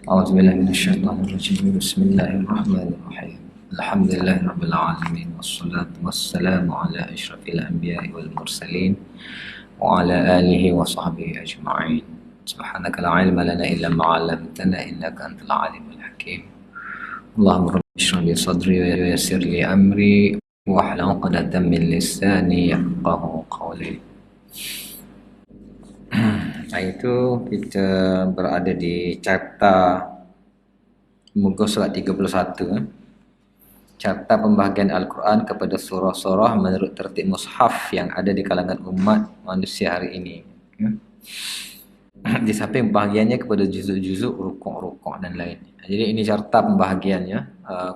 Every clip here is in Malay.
أعوذ بالله من الشيطان الرجيم بسم الله الرحمن الرحيم الحمد لله رب العالمين والصلاة والسلام على أشرف الأنبياء والمرسلين وعلى آله وصحبه أجمعين سبحانك لا علم لنا إلا ما علمتنا إنك أنت العليم الحكيم اللهم رب اشرح لي صدري ويسر لي أمري واحلل عقدة من لساني يفقه قولي. Nah, itu kita berada di chapter muka surat 31 chapter pembahagian Al-Quran kepada surah-surah menurut tertib mushaf yang ada di kalangan umat manusia hari ini. Di samping pembahagiannya kepada juzuk-juzuk, rukuk-rukuk dan lain. Jadi ini carta pembahagiannya.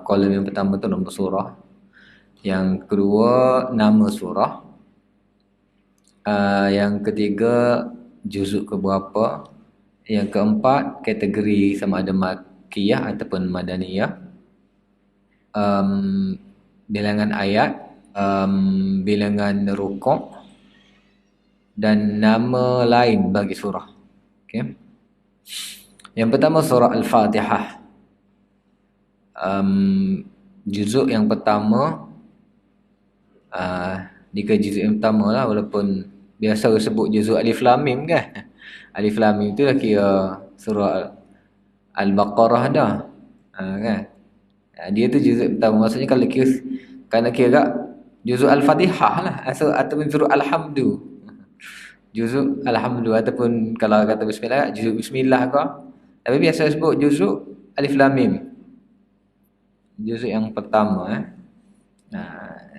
Kolom yang pertama itu nombor surah, yang kedua nama surah, yang ketiga juzuk ke berapa, yang keempat kategori sama ada makiyah ataupun madaniyah, bilangan ayat, bilangan rukuk dan nama lain bagi surah. Okay. Yang pertama surah Al-Fatihah. Juzuk yang pertama, jika juzuk yang pertama lah, walaupun biasa sebut juzuk Alif Lam Mim kan. Alif Lam Mim tu dah kira surah Al-Baqarah dah. Kan? Dia tu juzuk pertama. Maksudnya kalau kira juzuk Al-Fatihah lah, ataupun surah Alhamdu. Juzuk Alhamdu ataupun kalau kata bismillah, juzuk bismillah ke. Tapi biasa sebut juzuk Alif Lam Mim. Juzuk yang pertama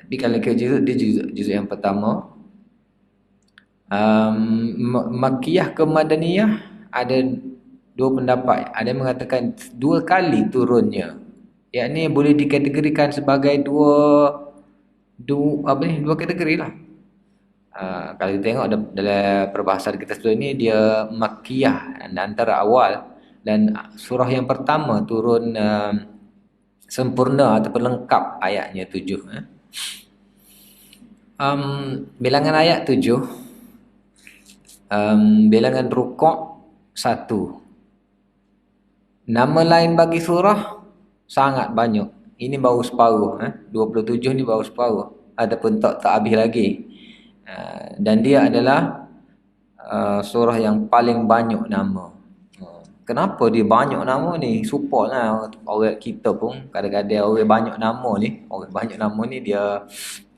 tapi kalau kira juzuk, dia juzuk yang pertama. Makiyah ke madaniyah ada dua pendapat. Ada yang mengatakan dua kali turunnya. Yakni boleh dikategorikan sebagai dua kategori lah. Kalau kita tengok dalam perbahasan kita sebelum ni, dia makiyah antara awal, dan surah yang pertama turun sempurna ataupun lengkap ayatnya 7. Bilangan ayat 7, bilangan rukuk 1. Nama lain bagi surah sangat banyak. Ini baru separuh, 27 ni baru separuh ataupun tak habis lagi. Dan dia adalah surah yang paling banyak nama. Kenapa dia banyak nama ni? Support lah orang kita pun kadang-kadang orang banyak nama ni. Orang banyak nama ni dia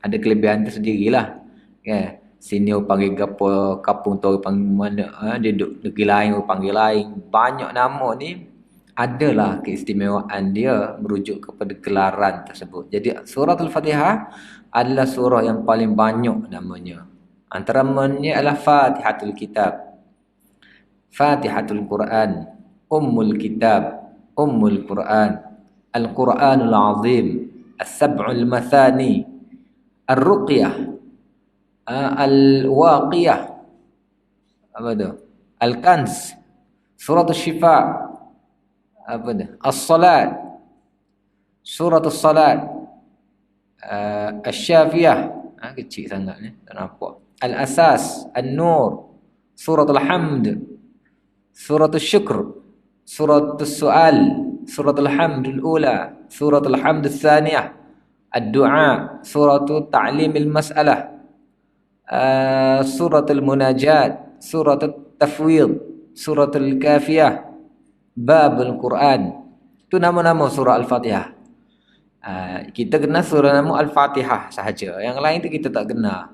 ada kelebihan tersendirilah. Okay. Sini orang panggil gapo, kapung tu orang panggil mana, dia duduk negeri lain orang panggil lain. Banyak nama ni adalah keistimewaan dia merujuk kepada gelaran tersebut. Jadi surah Al-Fatihah adalah surah yang paling banyak namanya. Antara namanya adalah Fatihatul Kitab, Fatihatul Quran, Ummul Kitab, Ummul Quran, Al-Quranul Azim, As-Sab'ul Mathani, Ar-Ruqyah, Al-Waqiyah, apa tu? Al-Kanz, Suratul Syifa, apa tu? As-Salat, Suratul Salat, Asy-Syafiyah, kecil sangat ni, tak nampak. Al-Asas, An-Nur, Suratul Hamd, Suratul Syukr, Suratul Su'al, Suratul Hamdul Ula, Suratul Hamdul Thaniyah, Ad-Du'a, Suratul Ta'limil Mas'alah, Suratul Munajat, Suratul Tafwid, Suratul Kafiyah, Babul Quran. Itu nama-nama surah Al-Fatihah. Kita kenal surah nama Al-Fatihah sahaja. Yang lain tu kita tak kenal.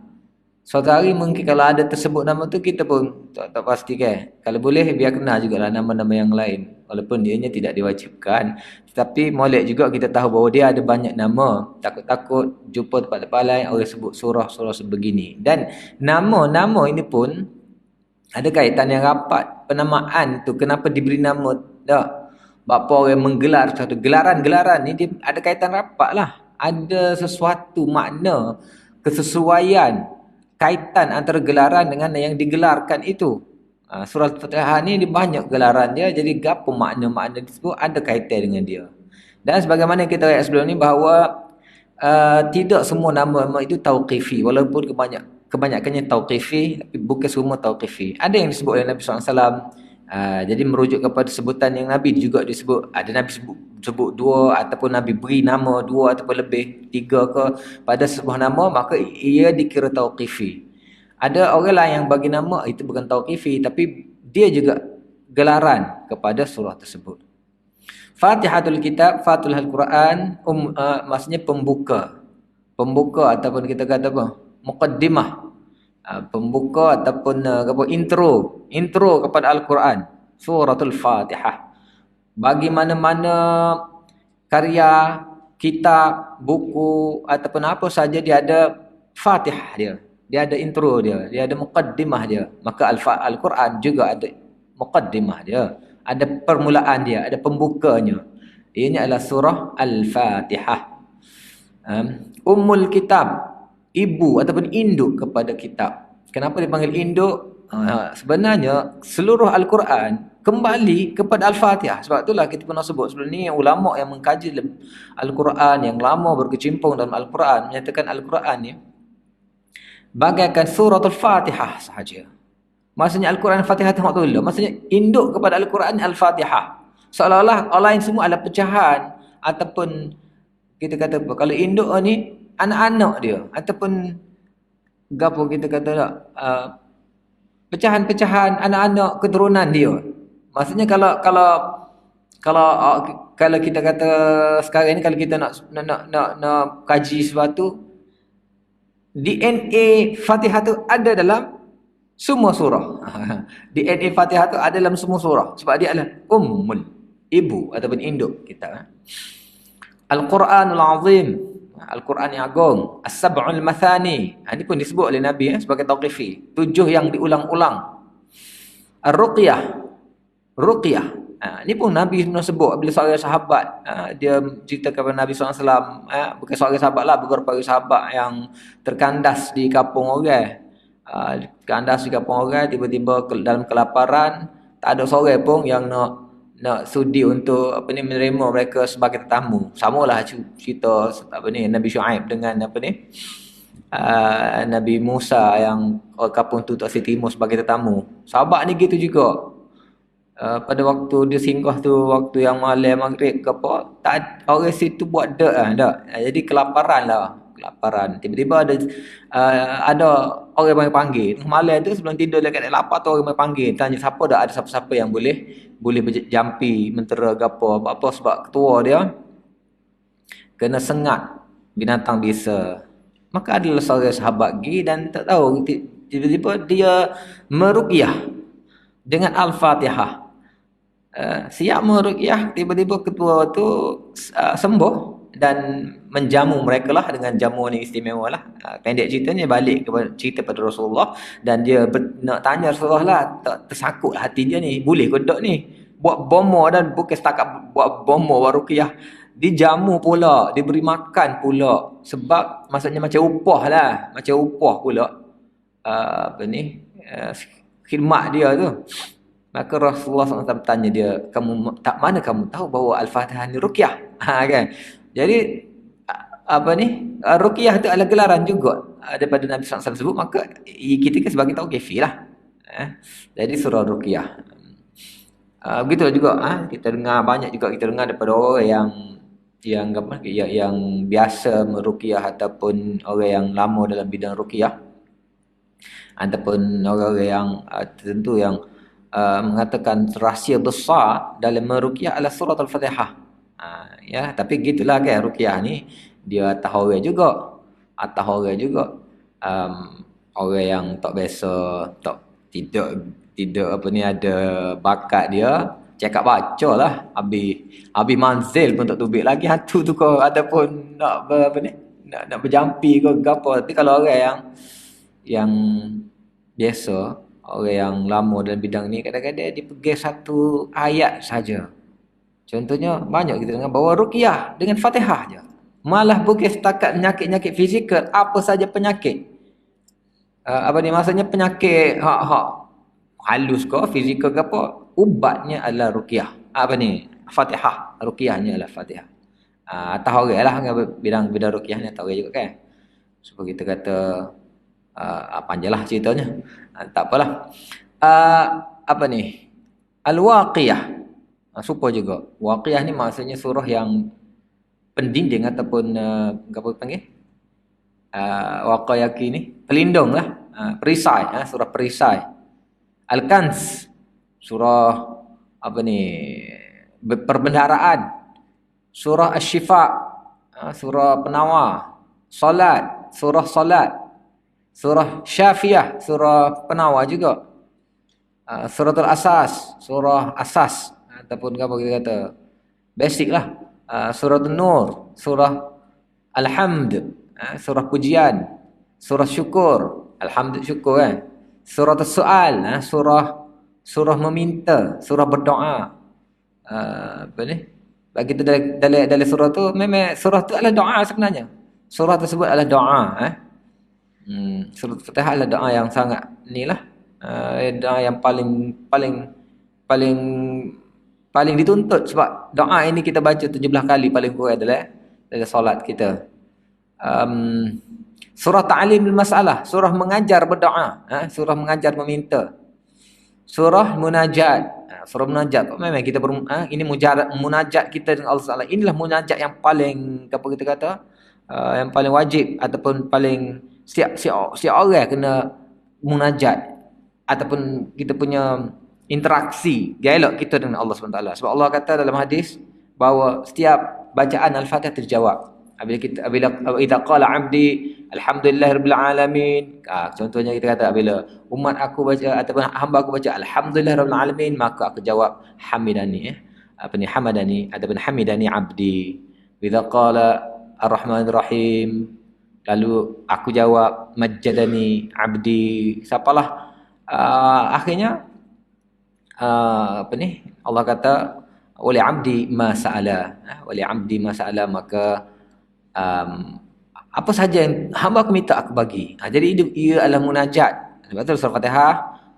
Suatu hari mungkin kalau ada tersebut nama tu kita pun tak pasti kan. Kalau boleh biar kenal jugalah nama-nama yang lain. Walaupun dianya tidak diwajibkan. Tetapi molek juga kita tahu bahawa dia ada banyak nama. Takut-takut jumpa tempat-tempat lain orang sebut surah-surah sebegini. Dan nama-nama ini pun ada kaitan yang rapat. Penamaan tu kenapa diberi nama tak? Bapa orang menggelar satu gelaran-gelaran ni dia ada kaitan rapat lah. Ada sesuatu makna, kesesuaian, kaitan antara gelaran dengan yang digelarkan itu. Surah Al-Fatihah ni dia banyak gelaran dia, jadi gapo makna-makna tersebut ada kaitan dengan dia. Dan sebagaimana kita lihat sebelum ni bahawa tidak semua nama itu tauqifi, walaupun kebanyakannya tauqifi, tapi bukan semua tauqifi. Ada yang disebut oleh Nabi SAW, Jadi merujuk kepada sebutan yang Nabi juga disebut. Ada Nabi sebut dua, ataupun Nabi beri nama dua ataupun lebih, tiga ke pada sebuah nama, maka ia dikira tauqifi. Ada orang lain yang bagi nama, itu bukan tauqifi, tapi dia juga gelaran kepada surah tersebut. Fatihatul Kitab, Fatihul Quran, maksudnya pembuka. Pembuka ataupun kita kata apa? Muqaddimah. Pembuka ataupun apa, intro kepada Al-Quran, suratul Fatihah. Bagi mana-mana karya, kitab, buku ataupun apa saja, dia ada Fatihah dia ada intro dia ada muqaddimah dia. Maka Al-Quran juga ada muqaddimah dia, ada permulaan dia, ada pembukanya. Ini adalah surah Al-Fatihah. Ummul Kitab, ibu ataupun induk kepada kitab. Kenapa dipanggil induk? Sebenarnya seluruh Al-Quran kembali kepada Al-Fatihah. Sebab itulah kita pernah sebut sebelum ni, ulama yang mengkaji Al-Quran, yang lama berkecimpung dalam Al-Quran, menyatakan Al-Quran ni bagaikan suratul Fatihah sahaja. Maksudnya Al-Quran Fatihah tengok dulu. Maksudnya induk kepada Al-Quran Al-Fatihah. Seolah-olah orang lain semua adalah pecahan, ataupun kita kata apa, kalau induk ni anak-anak dia, ataupun gapo kita kata tak, pecahan-pecahan anak-anak keturunan dia. Maksudnya kalau kita kata sekarang ni, kalau kita nak kaji sesuatu, DNA Fatihah tu ada dalam semua surah. DNA Fatihah tu ada dalam semua surah, sebab dia adalah ummul, ibu ataupun induk kita. Al-Quranul Azim, Al-Quran yang agung. As-Sab'ul Mathani, ini pun disebut oleh Nabi sebagai tauqifi, 7 yang diulang-ulang. Ar-Ruqyah, Ruqyah, ini pun Nabi pernah sebut bila seorang sahabat, dia cerita kepada Nabi SAW, bukan seorang sahabat lah, beberapa sahabat yang terkandas di kampung orang. Kandas di kampung orang, tiba-tiba dalam kelaparan, tak ada seorang pun yang nak sudi untuk menerima mereka sebagai tetamu. Samalah cerita Nabi Syuaib dengan Nabi Musa yang kampung tu tak terima sebagai tetamu. Sahabat ni gitu juga. Pada waktu dia singgah tu, waktu yang malam maghrib ke apa, tak orang situ buat dak jadi kelaparan. Tiba-tiba ada orang yang panggil malam tu, sebelum tidur dekat lapar tu, orang yang panggil tanya siapa dah, ada siapa-siapa yang boleh berjampi mentera gapo apa, sebab ketua dia kena sengat binatang biasa. Maka adalah seorang sahabat pergi dan tak tahu, tiba-tiba dia meruqyah dengan Al-Fatihah. Siap meruqyah, tiba-tiba ketua tu sembuh dan menjamu mereka lah dengan jamuan yang istimewa lah. Pendek ceritanya, balik kepada cerita pada Rasulullah, dan dia nak tanya Rasulullah lah, tersakut hati dia ni, boleh ke tak ni buat bomo, dan bukan setakat buat bomo waruqyah, dijamu pula, diberi makan pula, sebab maksudnya macam upah lah, pula khidmat dia tu. Maka Rasulullah SAW tanya dia, mana kamu tahu bahawa Al-Fatihah ni ruqyah? Kan? Jadi ruqyah tu adalah gelaran juga daripada Nabi SAW sebut, maka kita kan sebagai tauqifi lah. Jadi surah ruqyah. Begitu juga kita dengar, banyak juga kita dengar daripada orang yang biasa meruqyah, ataupun orang yang lama dalam bidang ruqyah, ataupun orang-orang yang tertentu yang mengatakan rahsia besar dalam meruqyah adalah surah Al-Fatihah. Ya, tapi gitulah kan, ruqyah ni dia atas orang juga, orang yang tak biasa, tidak ada bakat, dia cakap baca lah, habis manzil pun tak tubik lagi hantu tu kau, ataupun nak nak berjampi ke apa. Tapi kalau orang yang biasa, orang yang lama dalam bidang ni, kadang-kadang dia pegang satu ayat saja. Contohnya banyak kita dengar bahawa ruqyah dengan Fatihah je. Malah bukan setakat penyakit-penyakit fizikal, apa saja penyakit. Maksudnya penyakit halus ke fizikal ke apa, ubatnya adalah ruqyah. Fatihah, ruqyahnya adalah Fatihah. Tahu orang lah bidang ruqyah ni, tahu juga kan. Supaya kita kata panjanglah ceritanya. Tak apalah. Al-Waqiyah. Serupa juga. Waqiyah ni maksudnya surah yang pendinding ataupun apa panggil? Waqayaki ni pelindung lah. Perisai, surah perisai. Al-Kanz, surah apa ni? Perbendaharaan. Surah Asy-Syifa, surah penawar. Salat, surah salat. Surah Syafiyah, surah penawar juga. Suratul Asas, surah asas ataupun apa kita kata basic lah. Surah Nur, surah Alhamd, surah pujian, surah syukur, Alhamd syukur kan. Surah As-Su'al, surah meminta, surah berdoa. Apa ni? Bagi kita dalam surah tu memang surah tu adalah doa sebenarnya. Surah tersebut adalah doa, surah Al-Fatihah adalah doa yang sangat inilah. Doa yang paling dituntut sebab doa ini kita baca 17 kali paling kurang dalam solat kita. Surah Ta'limul Masalah, surah mengajar berdoa, surah mengajar meminta. Surah Munajat, surah Munajat memang kita ini munajat kita dengan Allah Taala. Inilah munajat yang paling apa kita kata yang paling wajib ataupun paling setiap orang kena munajat ataupun kita punya interaksi dialog kita dengan Allah SWT. Sebab Allah kata dalam hadis bahawa setiap bacaan Al-Fatihah terjawab. Apabila idza qala 'abdi alhamdulillahirabbil alamin, contohnya kita kata apabila umat aku baca ataupun hamba aku baca alhamdulillahirabbil alamin, maka aku jawab hamidani hamadani ataupun hamidani 'abdi. Idza qala arrahmanir rahim, lalu aku jawab majjadani 'abdi. Siapalah akhirnya Allah kata wali 'abdi ma sa'ala, wali 'abdi ma sa'ala, maka apa saja yang hamba aku minta aku bagi. Jadi ia adalah munajat. Sebab tu surah Fatihah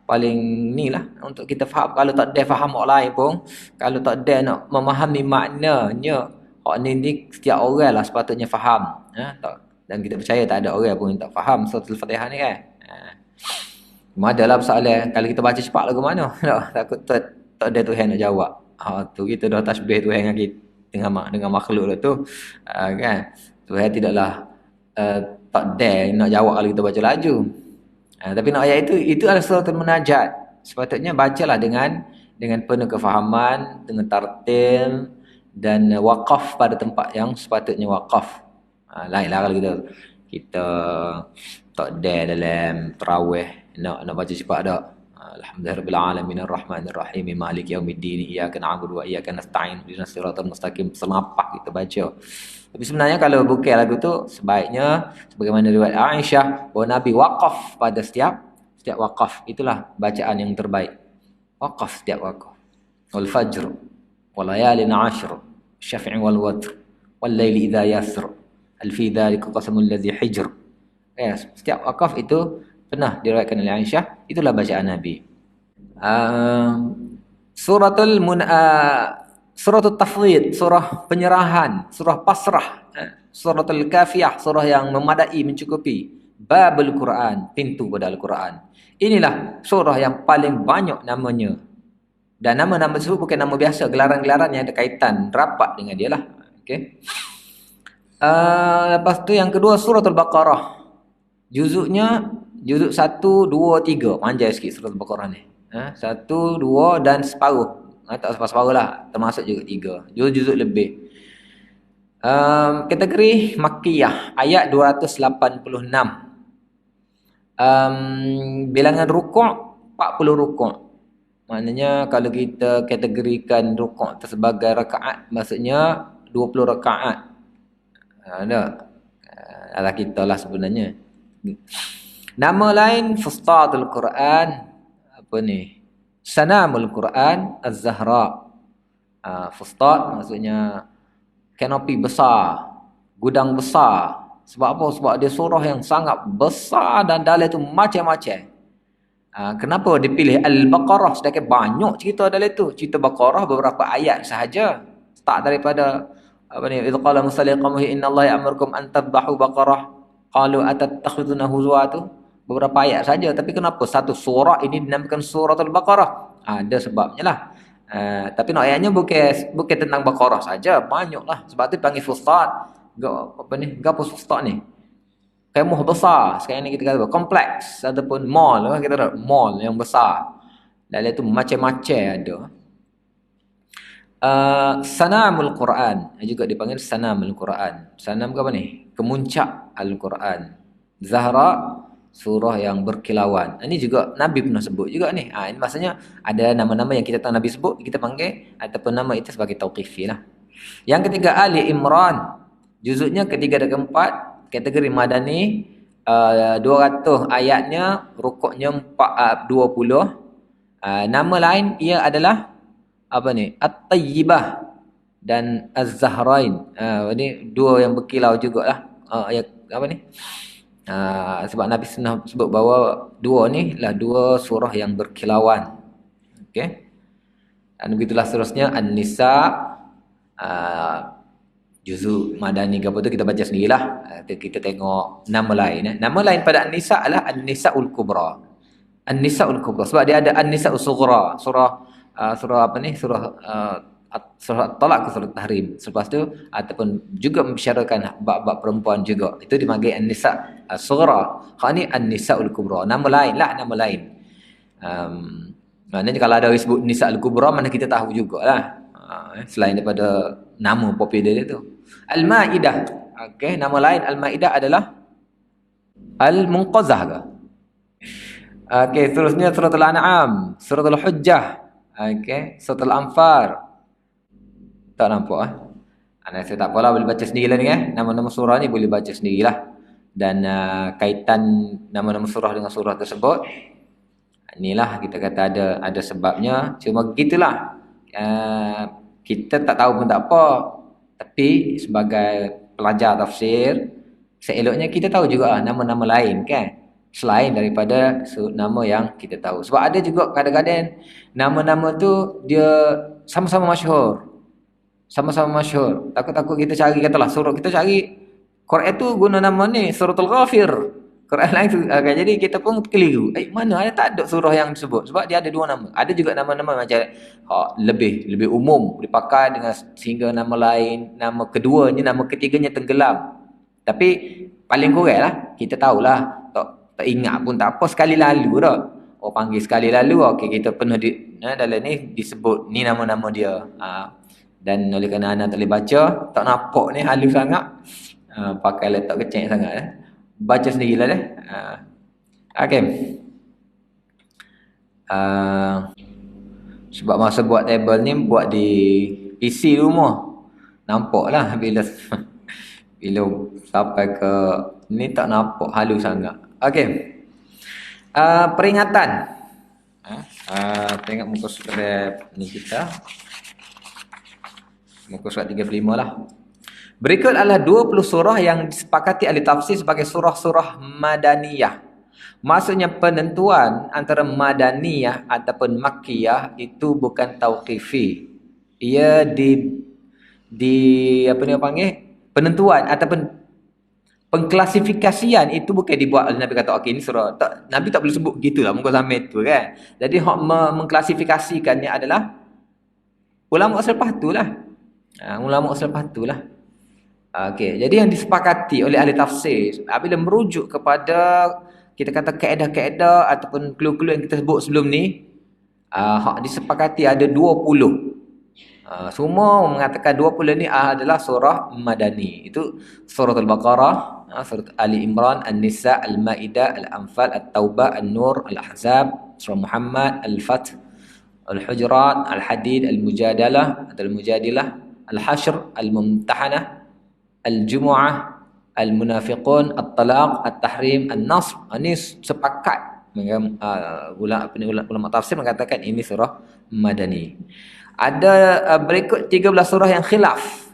paling ni lah untuk kita faham. Kalau tak ada faham orang lain pun, kalau tak ada nak memahami maknanya, ni setiap orang lah sepatutnya faham. Dan kita percaya tak ada orang pun yang tak faham surah Al-Fatihah ni kan. Adalah persoalan kalau kita baca cepat lagu mana. Takut tak ada Tuhan nak jawab. Tu kita dah tasbih Tuhan dengan kita dengan makhluk tu. Kan? Tuhan tidaklah tak ada nak jawab kalau kita baca laju. Tapi nak ayat itu adalah suratul munajat. Sepatutnya bacalah dengan penuh kefahaman, dengan tartil dan waqaf pada tempat yang sepatutnya waqaf. Lainlah kalau kita tak ada dalam tarawih nak baca cepat dak. Alhamdulillahirabbil alamin arrahmanir rahim maliki yaumiddin iyyaka na'budu wa iyyaka nasta'in ihdinas siratal mustaqim. Selapak kita baca. Tapi sebenarnya kalau bukan lagu tu sebaiknya sebagaimana riwayat Aisyah bahawa Nabi waqaf pada setiap waqaf. Itulah bacaan yang terbaik. Waqaf setiap waqaf. Wal fajr wal layalin 'ashr syafi'i wal watr wal laili idza yasr hal fi dzalika qasamul ladzi hijr. Setiap waqaf itu pernah diriwayatkan oleh Aisyah, itulah bacaan Nabi. Suratul Tafwid, surah penyerahan, surah pasrah, suratul Kafiyah, surah yang memadai mencukupi, babul Quran, pintu pada Al-Quran. Inilah surah yang paling banyak namanya. Dan nama-nama tersebut bukan nama biasa, gelaran-gelaran yang ada kaitan rapat dengan dia lah. Okay. Lepas tu yang kedua suratul Baqarah. Juzuknya juzuk 1, 2, 3. Panjang sikit surah Al-Baqarah ni. 1, 2 dan separuh. Tak separuh lah. Termasuk juga 3. Juzuk lebih. Kategori Makkiyah. Ayat 286. Bilangan rukuk 40 rukuk. Maknanya kalau kita kategorikan rukuk sebagai rakaat, maksudnya 20 rakaat. Ada. Alah kita lah sebenarnya. Nama lain Fustatul Quran, apa ni? Sanamul Quran Az-Zahra. Fustat maksudnya kanopi besar, gudang besar. Sebab apa? Sebab dia surah yang sangat besar dan dalam itu macam-macam. Kenapa dipilih Al-Baqarah? Sedangkan banyak cerita dalam itu. Cerita Baqarah beberapa ayat sahaja. Start daripada apa ni? Idz qala Musa liqaumihi innallaha ya'murukum an tadhbahu baqarah qalu atattakhiduna huzwa tu. Beberapa ayat saja, tapi kenapa satu surah ini dinamakan surah Al-Baqarah? Ada sebabnya lah. Tapi no ayatnya bukan tentang Baqarah saja, banyaklah. Sebab tu panggil fustat. Apa ni? Gapo fustat ni? Kemah besar. Sekarang ni kita kata kompleks ataupun mall, kita kata mall yang besar. Dalam tu macam-macam ada. Sanamul Quran juga dipanggil Sanamul Quran. Sanam ke apa ni? Kemuncak Al-Quran. Zahra, surah yang berkilauan. Ini juga Nabi pernah sebut juga ni. Ini maksudnya ada nama-nama yang kita tahu Nabi sebut, kita panggil ataupun nama itu sebagai tauqifi lah. Yang ketiga Ali Imran. Juzuknya ketiga dan keempat, kategori Madani, 200 ayatnya, rukuknya 20. Nama lain ia adalah apa ni? At-Tayyibah dan Az-Zahrain. Ini dua yang berkilau jugalah. Ayat apa ni? Sebab Nabi sebut bahawa dua ni lah dua surah yang berkilauan. Okey. Dan begitulah seterusnya An-Nisa, juzuk Madani ke apa tu kita baca sendirilah. Kita tengok nama lain. Nama lain pada An-Nisa adalah An-Nisaul Kubra. An-Nisaul Kubra sebab dia ada An-Nisaul Sughra, surah apa ni? Surah Talak ke surah Tahrim. Selepas tu ataupun juga membicarakan bab-bab perempuan juga. Itu dipanggil An-Nisa Sughra. Hak ni An-Nisaul Kubra. Nama lain lah, nama lain. Maknanya kalau ada disebut Nisa Al-Kubra, mana kita tahu jugalah. Selain daripada nama popular dia tu. Al-Maidah. Okey, nama lain Al-Maidah adalah Al-Munqazah ke? Okey, seterusnya surah Al-An'am, surah Al-Hujjah. Okey, surah Al-Anfal. Tak nampak saya tak apalah, boleh baca sendirilah ni Nama-nama surah ni boleh baca sendirilah. Dan kaitan nama-nama surah dengan surah tersebut, inilah kita kata ada sebabnya. Cuma begitulah. Kita tak tahu pun tak apa. Tapi sebagai pelajar tafsir, seeloknya kita tahu juga nama-nama lain kan, selain daripada nama yang kita tahu. Sebab ada juga kadang-kadang nama-nama tu dia sama-sama masyhur. Sama-sama masyhur. Takut-takut kita cari, katalah surah, kita cari Quran tu guna nama ni Suratul Ghafir. Quran lain tu jadi kita pun keliru. Mana ada tak ada surah yang disebut, sebab dia ada dua nama. Ada juga nama-nama macam lebih umum dipakai dengan sehingga nama lain, nama keduanya, nama ketiganya tenggelam. Tapi paling kurang lah kita tahulah. Tak ingat pun tak apa, sekali lalu dah. Panggil sekali lalu, okey, kita pernah dalam ni disebut ni nama-nama dia. Dan oleh kerana anak tak boleh baca, tak nampak ni halus sangat, pakai laptop kecil sangat baca sendirilah deh. Okey. Sebab masa buat table ni buat di PC rumah, nampaklah bila sampai ke ni tak nampak halus sangat. Okey. Peringatan. Tengok muka surat ni kita. Muka surat 35 lah. Berikut adalah 20 surah yang disepakati ahli tafsir sebagai surah-surah Madaniyah. Maksudnya penentuan antara Madaniyah ataupun Makkiyah itu bukan tauqifi. Ia apa ni panggil? Penentuan ataupun pengklasifikasian itu bukan dibuat oleh Nabi, kata okey ni surah. Nabi tak boleh sebut gitulah muka sampai tu kan. Jadi hak mengklasifikasikannya adalah ulama selepas itulah. Ulama selepas itulah. Okey, jadi yang disepakati oleh ahli tafsir apabila merujuk kepada kita kata kaedah-kaedah ataupun clue-clue yang kita sebut sebelum ni, hak disepakati ada 20. Semua mengatakan 20 ni adalah surah Madani. Itu surah Al-Baqarah, surah Ali Imran, An-Nisa, Al-Maidah, Al-Anfal, At-Taubah, An-Nur, Al-Ahzab, surah Muhammad, Al-Fath, Al-Hujurat, Al-Hadid, Al-Mujadalah, Al-Mujadilah, Al-Hashr, Al-Mumtahanah, Al-Jumu'ah, Al-Munafiqun, At-Talaq, At-Tahrim, An-Nasr. Ini sepakat ulama tafsir mengatakan ini surah Madani. Ada berikut 13 surah yang khilaf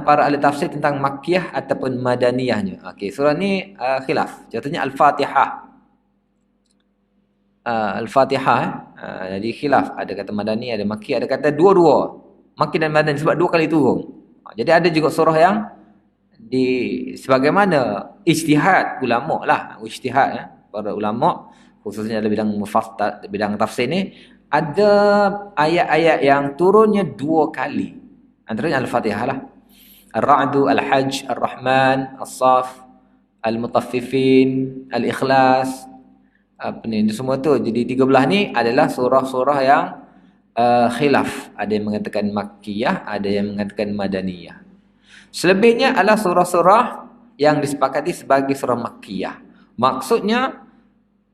para ahli tafsir tentang Makkiyah ataupun Madaniyahnya. Okey, surah ni khilaf. Contohnya Al-Fatihah. Al-Fatihah jadi khilaf. Ada kata Madani, ada Makki, ada kata dua-dua. Makki dan Madani sebab dua kali turun. Jadi ada juga surah yang sebagaimana ijtihad ulama lah, ijtihad para ulama khususnya dalam bidang bidang tafsir ni, ada ayat-ayat yang turunnya 2 kali. Antaranya Al-Fatihah lah. Ar-Ra'du, Al-Hajj, Ar-Rahman, As-Saf, Al-Mutaffifin, Al-Ikhlas. Apa ni, semua tu. Jadi 13 ni adalah surah-surah yang khilaf. Ada yang mengatakan Makkiyah, ada yang mengatakan Madaniyah. Selebihnya adalah surah-surah yang disepakati sebagai surah Makkiyah. Maksudnya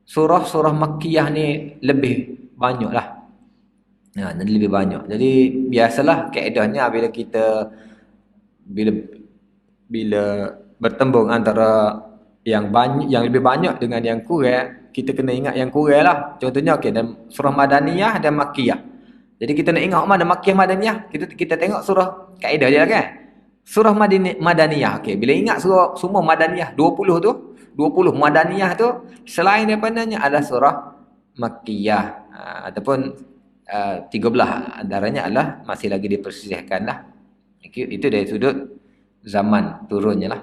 surah-surah Makkiyah ni lebih banyak lah. Lebih banyak. Jadi biasalah kaedahnya bila bila bertembung antara yang banyak, yang lebih banyak dengan yang kurang, kita kena ingat yang kurang lah. Contohnya dan surah Madaniyah dan Makkiyah. Jadi kita nak ingat mana Makkiyah, Madaniyah, kita tengok surah kaedah dia lah kan. Surah Madaniyah. Bila ingat surah semua Madaniyah 20 tu, 20 Madaniyah tu, selain daripadanya ada surah Makkiyah ataupun 13 antaranya adalah masih lagi dipersisihkan lah. Itu dari sudut zaman turunnya lah.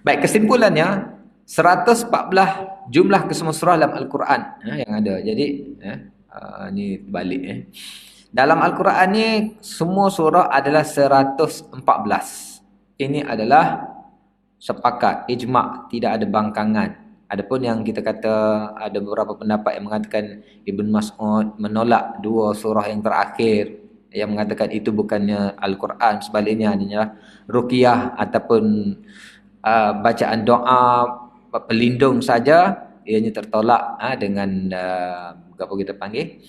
Baik, kesimpulannya 114 jumlah kesemua surah dalam Al-Quran yang ada. Jadi ni balik dalam Al-Quran ni semua surah adalah 114. Ini adalah sepakat, ijma', tidak ada bangkangan. Adapun yang kita kata ada beberapa pendapat yang mengatakan Ibn Mas'ud menolak 2 surah yang terakhir yang mengatakan itu bukannya Al-Quran, sebaliknya hanyalah ruqyah ataupun bacaan doa pelindung saja, ianya tertolak dengan apa kita panggil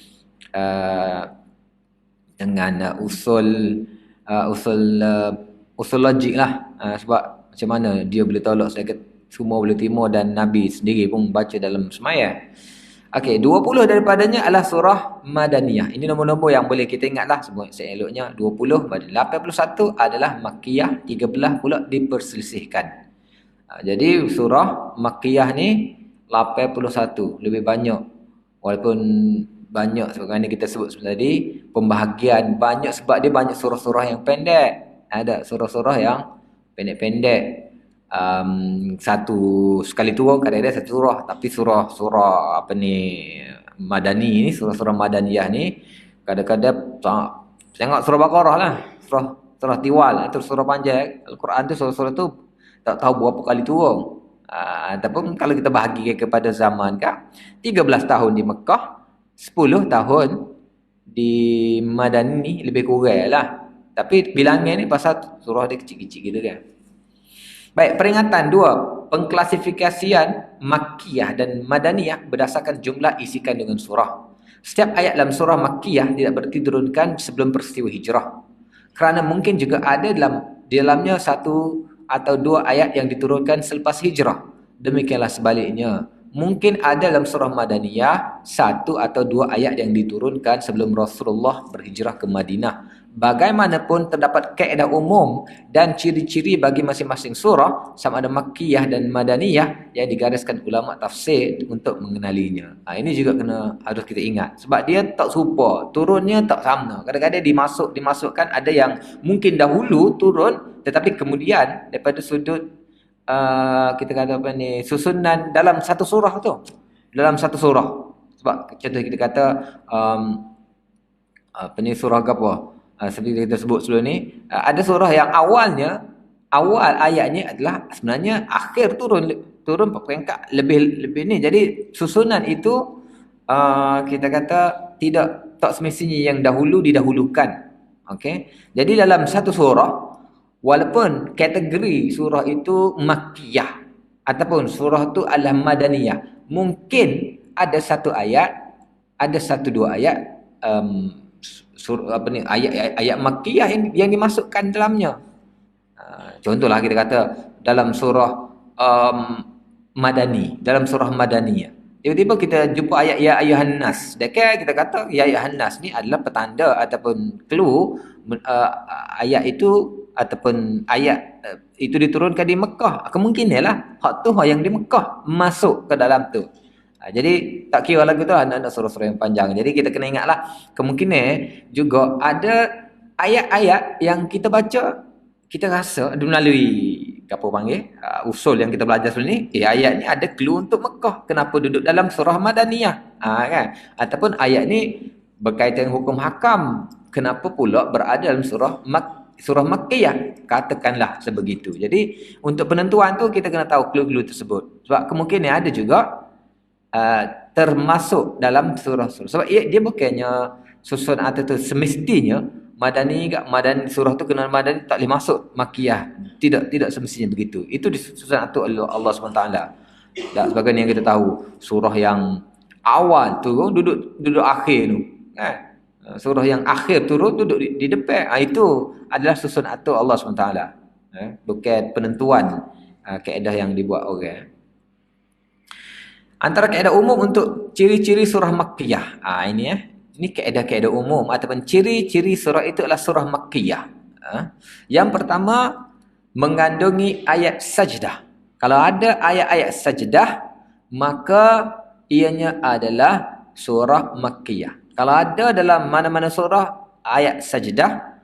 dengan usul logik lah. Sebab macam mana dia boleh tolak sedangkan semua boleh terima dan Nabi sendiri pun baca dalam sembahyang. Okey, 20 daripadanya adalah surah Madaniyah. Ini nombor-nombor yang boleh kita ingatlah semua seeloknya. 20 Madaniyah. 81 adalah Makkiyah, 13 pula diperselisihkan. Jadi surah Makkiyah ni 81, lebih banyak. Walaupun banyak sebagaimana kita sebut tadi, pembahagian banyak sebab dia banyak surah-surah yang pendek. Ada surah-surah yang pendek-pendek. Satu sekali turun kadang-kadang satu surah, tapi surah-surah Madani ni, surah-surah Madaniyah ni kadang-kadang tengok surah Baqarah lah, surah Tiwal, itu surah panjang. Al-Quran tu surah-surah tu tak tahu berapa kali turun. Ataupun kalau kita bahagi kepada zaman 13 tahun di Mekah, 10 tahun di Madani ni lebih kurang lah. Tapi bilangan ni pasal surah dia kecil-kecil gitu kan. Baik, peringatan 2. Pengklasifikasian Makkiyah dan Madaniyah berdasarkan jumlah isi kandungan surah. Setiap ayat dalam surah Makkiyah tidak berarti diturunkan sebelum peristiwa hijrah. Kerana mungkin juga ada dalamnya 1 atau 2 ayat yang diturunkan selepas hijrah. Demikianlah sebaliknya. Mungkin ada dalam surah Madaniyah 1 atau 2 ayat yang diturunkan sebelum Rasulullah berhijrah ke Madinah. Bagaimanapun terdapat kaedah umum dan ciri-ciri bagi masing-masing surah sama ada Makkiyah dan Madaniyah yang digariskan ulama tafsir untuk mengenalinya. Ini juga harus kita ingat sebab dia tak serupa, turunnya tak sama. Kadang-kadang dimasukkan ada yang mungkin dahulu turun tetapi kemudian daripada sudut kita kata susunan dalam satu surah tu. Dalam satu surah. Sebab contoh kita kata surah apa? Seperti kita sebut sebelum ni, ada surah yang awal ayatnya adalah sebenarnya akhir turun peringkat lebih ni. Jadi susunan itu kita kata tak semestinya yang dahulu didahulukan. Okey. Jadi dalam satu surah, walaupun kategori surah itu Makkiyah ataupun surah itu adalah Madaniyah, mungkin ada satu ayat, ada 1-2 ayat ayat Makkiyah yang dimasukkan dalamnya. Contohlah kita kata dalam surah Madani, dalam surah Madaniyah, tiba-tiba kita jumpa ayat ya ayyuhan nas. Dekat kita kata ya ayyuhan nas ni adalah petanda ataupun clue ayat itu ataupun ayat itu diturunkan di Mekah. Kemungkinanlah hak tu yang di Mekah masuk ke dalam tu. Jadi tak kira lagu tu ada surah-surah yang panjang. Jadi kita kena ingatlah kemungkinan juga ada ayat-ayat yang kita baca kita rasa melalui apa panggil usul yang kita belajar sebelum ni, ayat ni ada clue untuk Mekah. Kenapa duduk dalam surah Madaniyah? Kan? Ataupun ayat ni berkaitan dengan hukum hakam, kenapa pula berada dalam surah Makkiyah? Katakanlah sebegitu. Jadi untuk penentuan tu kita kena tahu clue-clue tersebut. Sebab kemungkinan ada juga termasuk dalam surah-surah. Sebab dia bukannya susun atau tu semestinya Madani surah tu kena Madani tak boleh masuk Makkiyah. Tidak semestinya begitu. Itu disusun atur oleh Allah SWT. Tak sebagaimana yang kita tahu, surah yang awal turun duduk akhir tu. Surah yang akhir turun duduk di depan. Itu adalah susun atur Allah SWT. Bukan penentuan kaedah yang dibuat orang. Antara kaedah umum untuk ciri-ciri surah Makkiyah. Ini kaedah-kaedah umum ataupun ciri-ciri surah itu adalah surah Makkiyah. Yang pertama, mengandungi ayat sajdah. Kalau ada ayat-ayat sajdah, maka ianya adalah surah Makkiyah. Kalau ada dalam mana-mana surah ayat sajdah,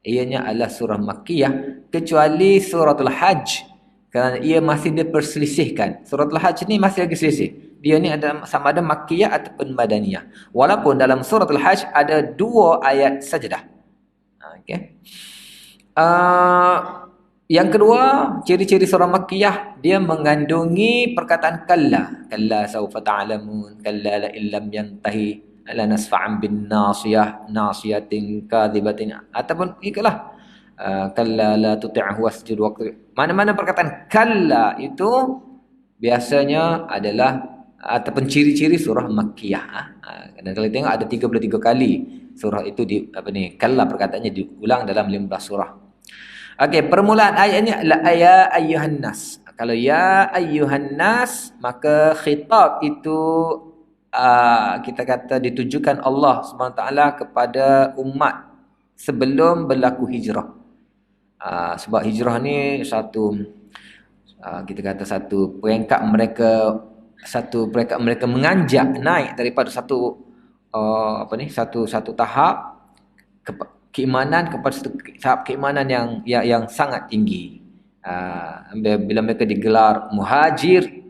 ianya adalah surah Makkiyah, kecuali suratul Hajj. Kerana ia masih diperselisihkan. Suratul Hajj ni masih lagi selisih. Dia ni ada sama ada Makkiyah ataupun Madaniyah. Walaupun dalam suratul Hajj ada 2 ayat sajdah. Okay. Yang kedua, ciri-ciri surah Makkiyah, dia mengandungi perkataan kalla. Kalla sawfa ta'lamun, kalla la illam yantahi la nasfa'an bin nasiyah, nasiyatin kadhibatin, ataupun ikalah kalla la tuti'hu wasjud waqti. Mana-mana perkataan kalla itu biasanya adalah ataupun ciri-ciri surah Makkiyah. Dan kalau tengok ada 33 kali surah itu kalla perkataannya diulang dalam 15 surah. Okey, permulaan ayatnya adalah ya ayyuhan nas. Kalau ya ayyuhan nas, maka khitab itu kita kata ditujukan Allah SWT kepada umat sebelum berlaku hijrah. Sebab hijrah ni kita kata satu peringkat mereka menganjak naik daripada satu tahap keimanan kepada satu tahap keimanan yang sangat tinggi. Bila mereka digelar muhajir,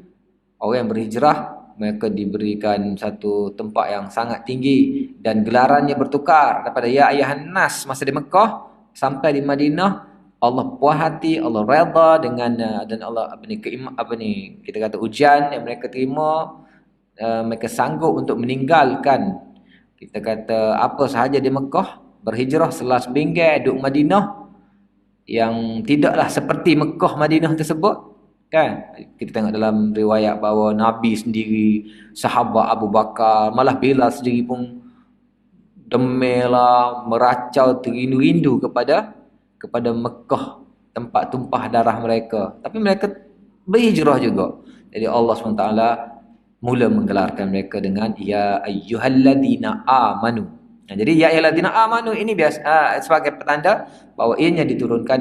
orang yang berhijrah, mereka diberikan satu tempat yang sangat tinggi dan gelarannya bertukar daripada ya ayyuhan nas masa di Mekah sampai di Madinah. Allah puas hati, Allah redha dengan dan Allah kita kata ujian yang mereka terima, mereka sanggup untuk meninggalkan kita kata apa sahaja di Mekah, berhijrah selas binggai duduk Madinah yang tidaklah seperti Mekah Madinah tersebut, kan? Kita tengok dalam riwayat bahawa Nabi sendiri, sahabat Abu Bakar, malah Bilal sendiri pun demelah, meracau, terindu-rindu kepada Mekah, tempat tumpah darah mereka. Tapi mereka berhijrah juga. Jadi Allah SWT mula menggelarkan mereka dengan ya ayyuhalladzina amanu. Jadi ya ayyuhalladzina amanu ini biasa sebagai petanda bahawa ianya diturunkan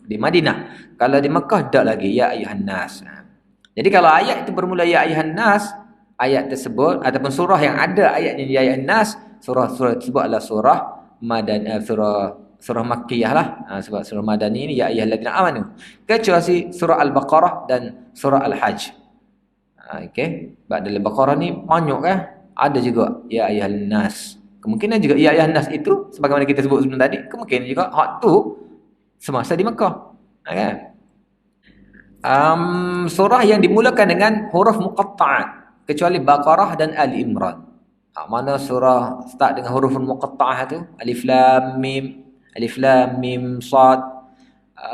di Madinah. Kalau di Mekah tak lagi ya ayyuhan nas. Jadi kalau ayat itu bermula ya ayyuhan nas, ayat tersebut ataupun surah yang ada ayatnya ya ayyuhan nas, surah tersebut adalah surah Makkiyah lah. Sebab surah Madani ni ya ayyuhalladzina amanu. Kecuali surah Al-Baqarah dan surah Al-Hajj. Okey. Dalam Al-Baqarah ni banyak kan? Ada juga ya ayyuhan nas. Kemungkinan juga ya ayyuhan nas itu sebagaimana kita sebut sebelum tadi, kemungkinan juga hak tu semasa di Mekah. Kan? Surah yang dimulakan dengan huruf muqatta'at kecuali Baqarah dan Ali Imran. Mana surah start dengan huruf muqatta'ah tu? Alif Lam Mim Sad,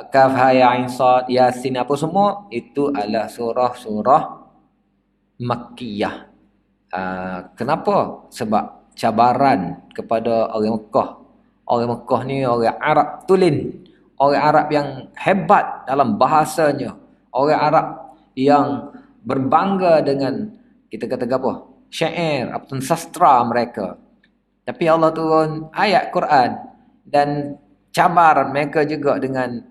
Kaf Ha Ya Ain Sad, Yasin, apa semua itu adalah surah-surah Makkiyah. Kenapa? Sebab cabaran kepada orang Mekah. Orang Mekah ni orang Arab tulen, orang Arab yang hebat dalam bahasanya, orang Arab yang berbangga dengan kita kata apa? Syair ataupun sastra mereka. Tapi Allah turun ayat Quran dan cabar mereka juga dengan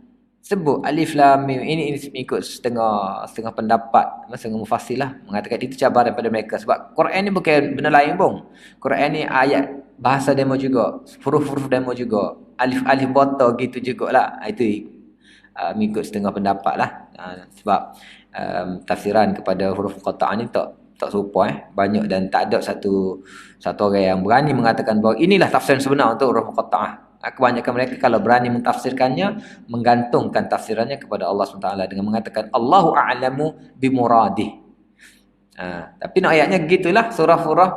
sebut Alif Lam Mim. Ini ikut setengah pendapat, setengah mufassir lah, mengatakan itu cabaran daripada mereka. Sebab Quran ni bukan benda lain pun. Quran ni ayat bahasa demo juga, huruf-huruf demo juga, alif bata gitu jugalah. Itu mengikut setengah pendapat lah. Sebab tafsiran kepada huruf qata'ah ni tak tak serupa banyak, dan tak ada satu orang yang berani mengatakan bahawa inilah tafsir sebenar untuk huruf muqatta'ah. Kebanyakan mereka kalau berani mentafsirkannya, menggantungkan tafsirannya kepada Allah SWT dengan mengatakan Allahu a'lamu bimuradih. Tapi nak ayatnya gitulah, surah-surah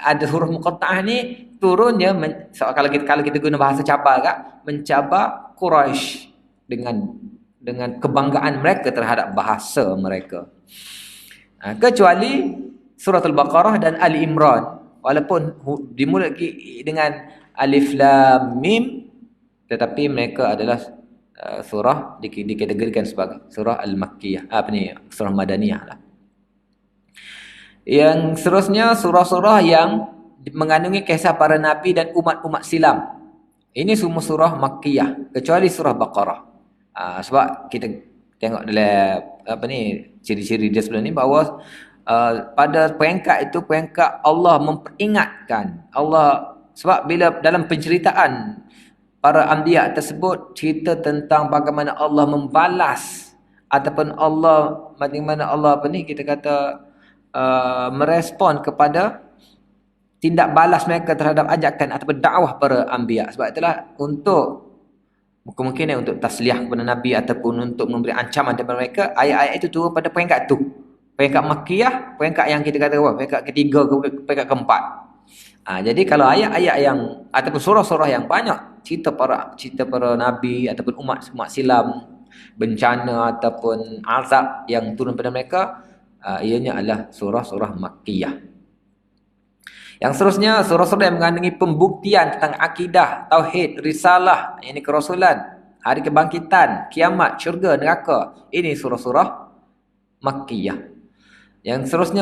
ada huruf muqatta'ah ni turunnya kalau kita guna bahasa cabar kak, mencabar Quraisy dengan kebanggaan mereka terhadap bahasa mereka. Kecuali surah Al-Baqarah dan Ali Imran, walaupun dimulai dengan alif lam mim, tetapi mereka adalah surah dikategorikan sebagai surah Al-Makkiyah, surah Madaniyah lah. Yang seterusnya surah-surah yang mengandungi kisah para nabi dan umat-umat silam. Ini semua surah Makkiyah kecuali surah Baqarah. Sebab kita tengok dalam ciri-ciri dia sebelum ni bahawa pada peringkat itu, peringkat Allah memperingatkan Allah, sebab bila dalam penceritaan para anbiya tersebut cerita tentang bagaimana Allah membalas ataupun bagaimana Allah kita kata merespon kepada tindak balas mereka terhadap ajakan ataupun dakwah para anbiya. Sebab itulah kemungkinan untuk tasliah kepada Nabi ataupun untuk memberi ancaman kepada mereka, ayat-ayat itu turun pada peringkat tu. Peringkat Makkiyah, peringkat yang kita kata peringkat ketiga ke peringkat keempat. Jadi kalau ayat-ayat yang ataupun surah-surah yang banyak cerita para nabi ataupun umat silam, bencana ataupun azab yang turun pada mereka, ianya adalah surah-surah Makkiyah. Yang seterusnya surah-surah yang mengandungi pembuktian tentang akidah, tauhid, risalah, ini kerasulan, hari kebangkitan, kiamat, syurga, neraka. Ini surah-surah Makkiyah. Yang seterusnya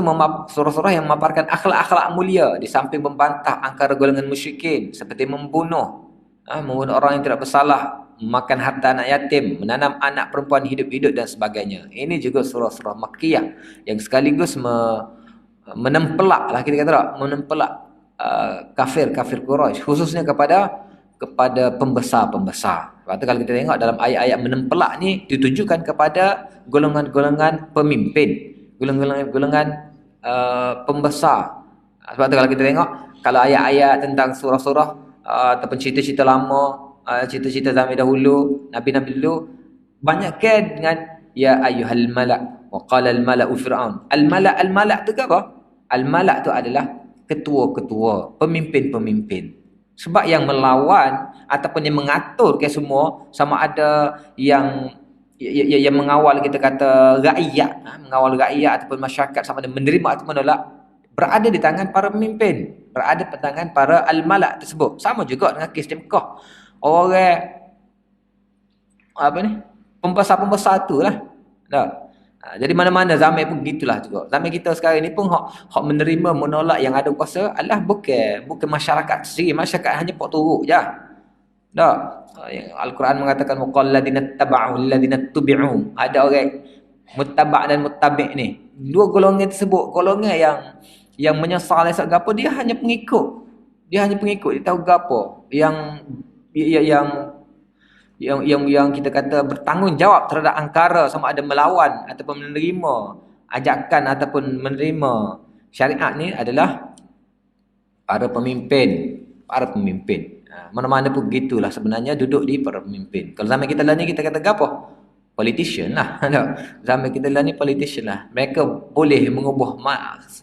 surah-surah yang memaparkan akhlak-akhlak mulia di samping membantah angkara golongan musyrikin seperti membunuh orang yang tidak bersalah, makan harta anak yatim, menanam anak perempuan hidup-hidup dan sebagainya. Ini juga surah-surah Makkiyah yang sekaligus menempelak lah, kita kata tak, menempelak kafir Quraisy, khususnya kepada pembesar-pembesar. Sebab tu kalau kita tengok dalam ayat-ayat menempelak ni ditujukan kepada golongan-golongan pemimpin, golongan-golongan pembesar. Sebab tu kalau kita tengok, kalau ayat-ayat tentang surah-surah ataupun cerita-cerita lama, cerita-cerita zaman dahulu, nabi-nabi dulu, banyak kan dengan ya ayyuhal malak wa qala al mala'u fir'aun. Al malak tu apa? Al malak tu adalah ketua-ketua, pemimpin-pemimpin. Sebab yang melawan ataupun yang mengatur ke semua, sama ada yang mengawal, kita kata rakyat, mengawal rakyat ataupun masyarakat, sama ada menerima atau menolak, berada di tangan para pemimpin, berada di tangan para al-malak tersebut. Sama juga dengan kes di Mekah. Orang pembesar-pembesar tu lah. Jadi mana-mana zaman pun gitulah juga. Zaman kita sekarang ni pun hak menerima menolak yang ada kuasa adalah bukan masyarakat sendiri. Masyarakat hanya pok turuk je. Al-Quran mengatakan waqal ladina taba'u ladina tubi'u. Ada orang muttaba' dan muttabi' ni. Dua golongan tersebut, golongan yang menyesal esok gapo, dia hanya pengikut. Dia tahu gapo yang kita kata bertanggungjawab terhadap angkara, sama ada melawan ataupun menerima ajakan ataupun menerima syariat ni adalah para pemimpin. Mana-mana pun gitulah sebenarnya duduk di para pemimpin. Kalau zaman kita lah ni kita kata gapo? Politician lah. Zaman kita lah ni politician lah. Mereka boleh mengubah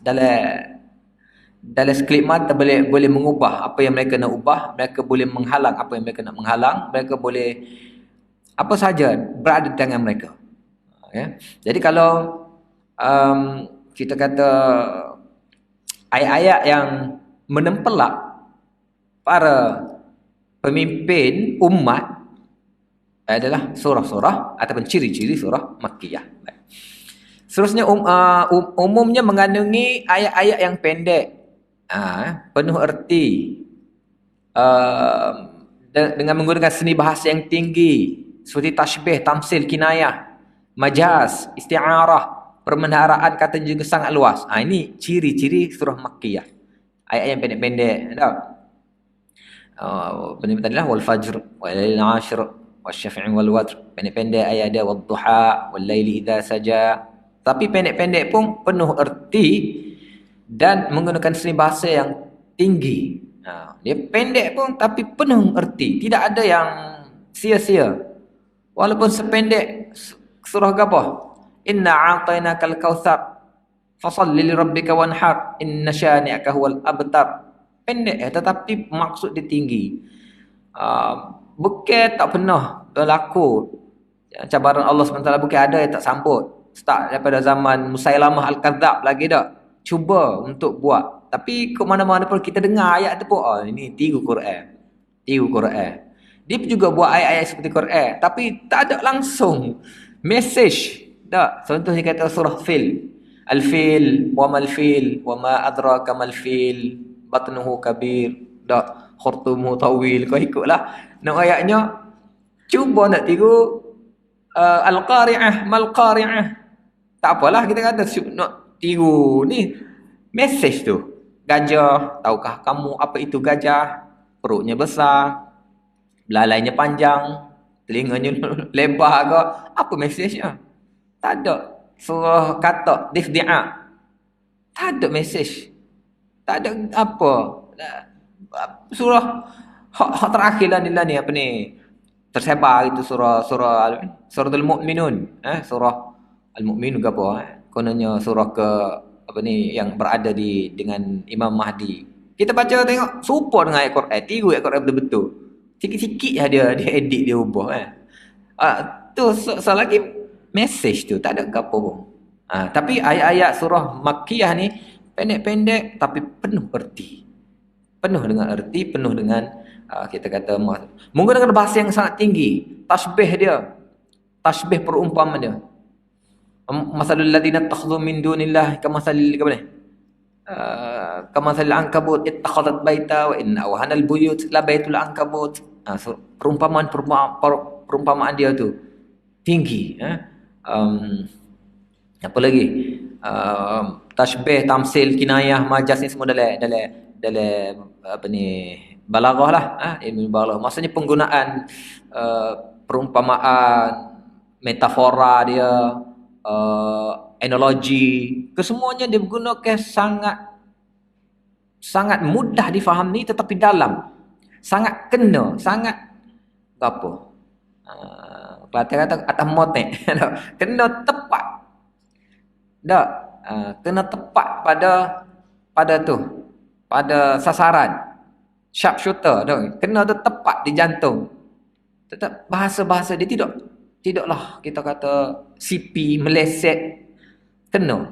dalam sekelip mata, boleh mengubah apa yang mereka nak ubah, mereka boleh menghalang apa yang mereka nak menghalang, mereka boleh apa saja berada di tangan mereka. Jadi kalau kita kata ayat-ayat yang menempelak para pemimpin umat adalah surah-surah ataupun ciri-ciri surah Makkiyah. Seterusnya umumnya mengandungi ayat-ayat yang pendek, penuh erti, dengan menggunakan seni bahasa yang tinggi seperti tashbih, tamsil, kinayah, majaz, isti'arah, perbendaharaan kata juga sangat luas. Ini ciri-ciri surah Makkiyah. Ayat yang pendek-pendek. Pendek tadi lah wal fajr wal lailil 'ashr wasy-syaf'i wal watr. Pendek-pendek ayat dia wad duha wal laili idza saja. Tapi pendek-pendek pun penuh erti dan menggunakan seni bahasa yang tinggi. Dia pendek pun tapi penuh erti. Tidak ada yang sia-sia. Walaupun sependek surah apa? Inna a'tainakal kautsar fasalli lirabbika wanhar inna syani'aka huwal abtar. Pendek tetapi maksud dia tinggi. Bukan tak pernah berlaku cabaran Allah SWT, bukan ada yang tak sambut. Start daripada zaman Musailamah Al-Kadzab lagi dah cuba untuk buat. Tapi ke mana-mana pun kita dengar ayat tu pun, ini tiru Quran. Tiru Quran. Dia juga buat ayat-ayat seperti Quran, tapi tak ada langsung message. Tak. Contohnya kata surah Fil. Al-Fil, wa mal fil, wa ma adraka mal fil, batnuhu kabir, tak, khurtumuhu tawil. Kau ikutlah. Nak ayatnya cuba nak tiru Al-Qari'ah, mal Qari'ah. Tak apalah kita kata nak tiru ni message tu. Gajah, tahukah kamu apa itu gajah? Perutnya besar, belalainya panjang, telinganya lebar ke? Apa message-nya? Tak ada. Surah kata difdi'a, tak ada message. Tak ada apa. Surah hak terakhir lah ni apa ni? Tersebar itu surah Al-Mu'minun, surah Al-Mu'minun ke apa? Kononnya surah ke apa ni yang berada dengan Imam Mahdi. Kita baca tengok serupa dengan ayat Quran, tiru ayat Quran betul-betul. Sikit-sikit dia edit, dia ubah tu soal lagi message tu tak ada apa pun. Tapi ayat-ayat surah Makkiyah ni pendek-pendek tapi penuh erti. Penuh dengan erti, penuh dengan kita kata menggunakan bahasa yang sangat tinggi. Tasbih perumpamaan dia. Masalul ladina takhudhu min dunillah kamasalil kamasalil ankabut ittakhadhat baita wa inna awhanal buyut la baitul ankabut. Perumpamaan dia tu tinggi. Apa lagi? Tasbih, tamsil, kinayah, majaz ni semua dalam apa ni balaghah lah, ilmu balaghah. Maksudnya penggunaan perumpamaan, metafora dia, analogi, kesemuanya dia gunakan sangat mudah difahami tetapi dalam, sangat kena, sangat apa? Kelantan kata atas motek. Kena tepat. Tak, kena tepat pada tu, pada sasaran. Sharp shooter tu, kena tu tepat di jantung. Tetap bahasa-bahasa dia tidaklah kita kata sipi, meleset, kena.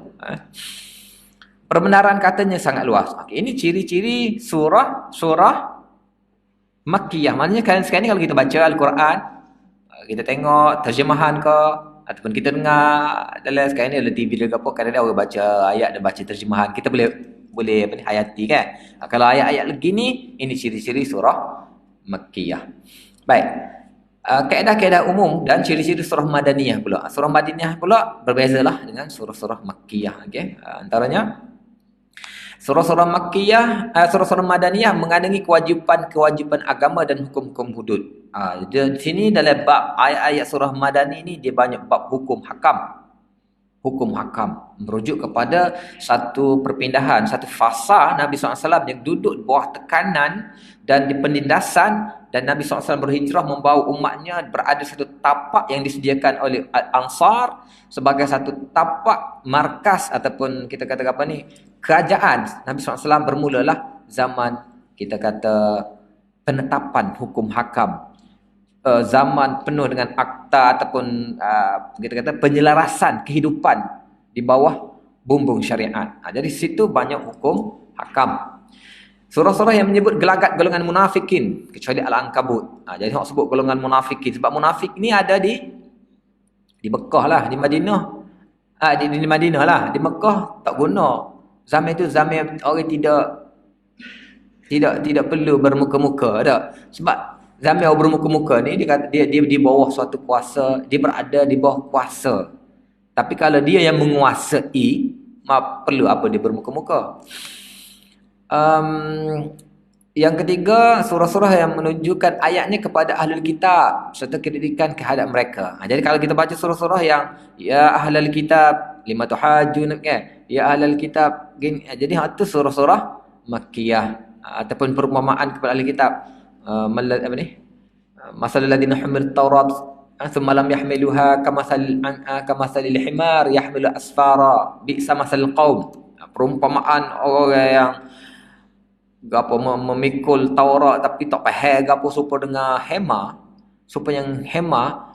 Perbenaran katanya sangat luas. Ini ciri-ciri surah Makkiyah. Maknanya sekarang ni kalau kita baca Al-Quran, kita tengok terjemahan ke ataupun kita dengar dalam sekarang ni ada TV ke apa, kadang-kadang orang baca ayat dan baca terjemahan, kita boleh apa ni, hayati kan. Kalau ayat-ayat lagi ni, ini ciri-ciri surah Makkiyah. Baik. Kaedah-kaedah umum dan ciri-ciri surah Madaniyah pula. Surah Madaniyah pula berbezalah dengan surah-surah Makkiyah. Okay? Antaranya surah-surah Makkiyah, surah-surah Madaniyah mengandungi kewajipan agama dan hukum-hukum hudud. Di sini dalam bab ayat-ayat surah Madani ni dia banyak bab hukum hakam. Hukum hakam merujuk kepada satu perpindahan, satu fasa Nabi SAW yang duduk di bawah tekanan dan di penindasan, dan Nabi SAW berhijrah membawa umatnya berada satu tapak yang disediakan oleh Ansar sebagai satu tapak markas ataupun kita kata apa ni, kerajaan. Nabi SAW bermulalah zaman kita kata penetapan hukum hakam, zaman penuh dengan akta ataupun kita kata penyelarasan kehidupan di bawah bumbung syariat. Jadi situ banyak hukum hakam. Surah-surah yang menyebut gelagat golongan munafikin kecuali Al-Ankabut. Jadi orang sebut golongan munafikin sebab munafik ni ada di Mekah lah, di Madinah. Di Madinah lah, di Mekah tak guna. Zaman itu zaman orang tidak perlu bermuka-muka dah. Sebab zaman orang bermuka-muka ni dia kata dia di bawah suatu kuasa, dia berada di bawah kuasa. Tapi kalau dia yang menguasai, perlu apa dia bermuka-muka? Yang ketiga, surah-surah yang menunjukkan ayatnya kepada ahlul kitab serta kritikan kehadap mereka. Jadi kalau kita baca surah-surah yang ya ahlul kitab lima tuhajun kan, ya ahlal kitab. Jadi hak tu surah-surah makkiyah ataupun perumpamaan kepada ahli kitab. Apa ni? Masalul ladina humil taurat thumma lam yahmiluha kamathalil himar yahmilu asfara bi'sa masalul qaum. Perumpamaan orang yang gapo memikul Taurat tapi tak faham gapo supaya dengan hema, supaya yang hema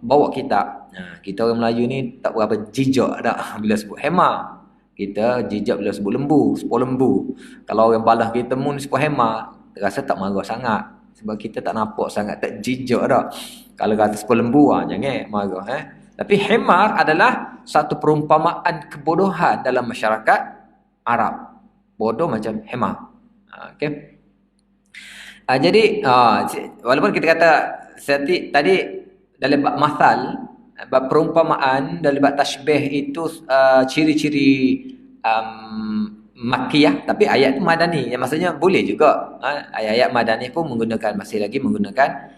bawa kita. Kita orang Melayu ni tak berapa jijak dah bila sebut hema. Kita jijak bila sebut lembu, sepuluh lembu. Kalau orang balas kita mun sebut hema, terasa tak marah sangat sebab kita tak nampak sangat, tak jijak dah. Kalau kata sepuluh lembu jangan marah Tapi hemar adalah satu perumpamaan kebodohan dalam masyarakat Arab. Bodoh macam hema. Okey. Jadi walaupun kita kata tadi dalam bab masal, bab perumpamaan, dalam bab tasbih itu ciri-ciri makkiyah, tapi ayat itu madani. Yang maksudnya boleh juga ayat-ayat madani pun masih lagi menggunakan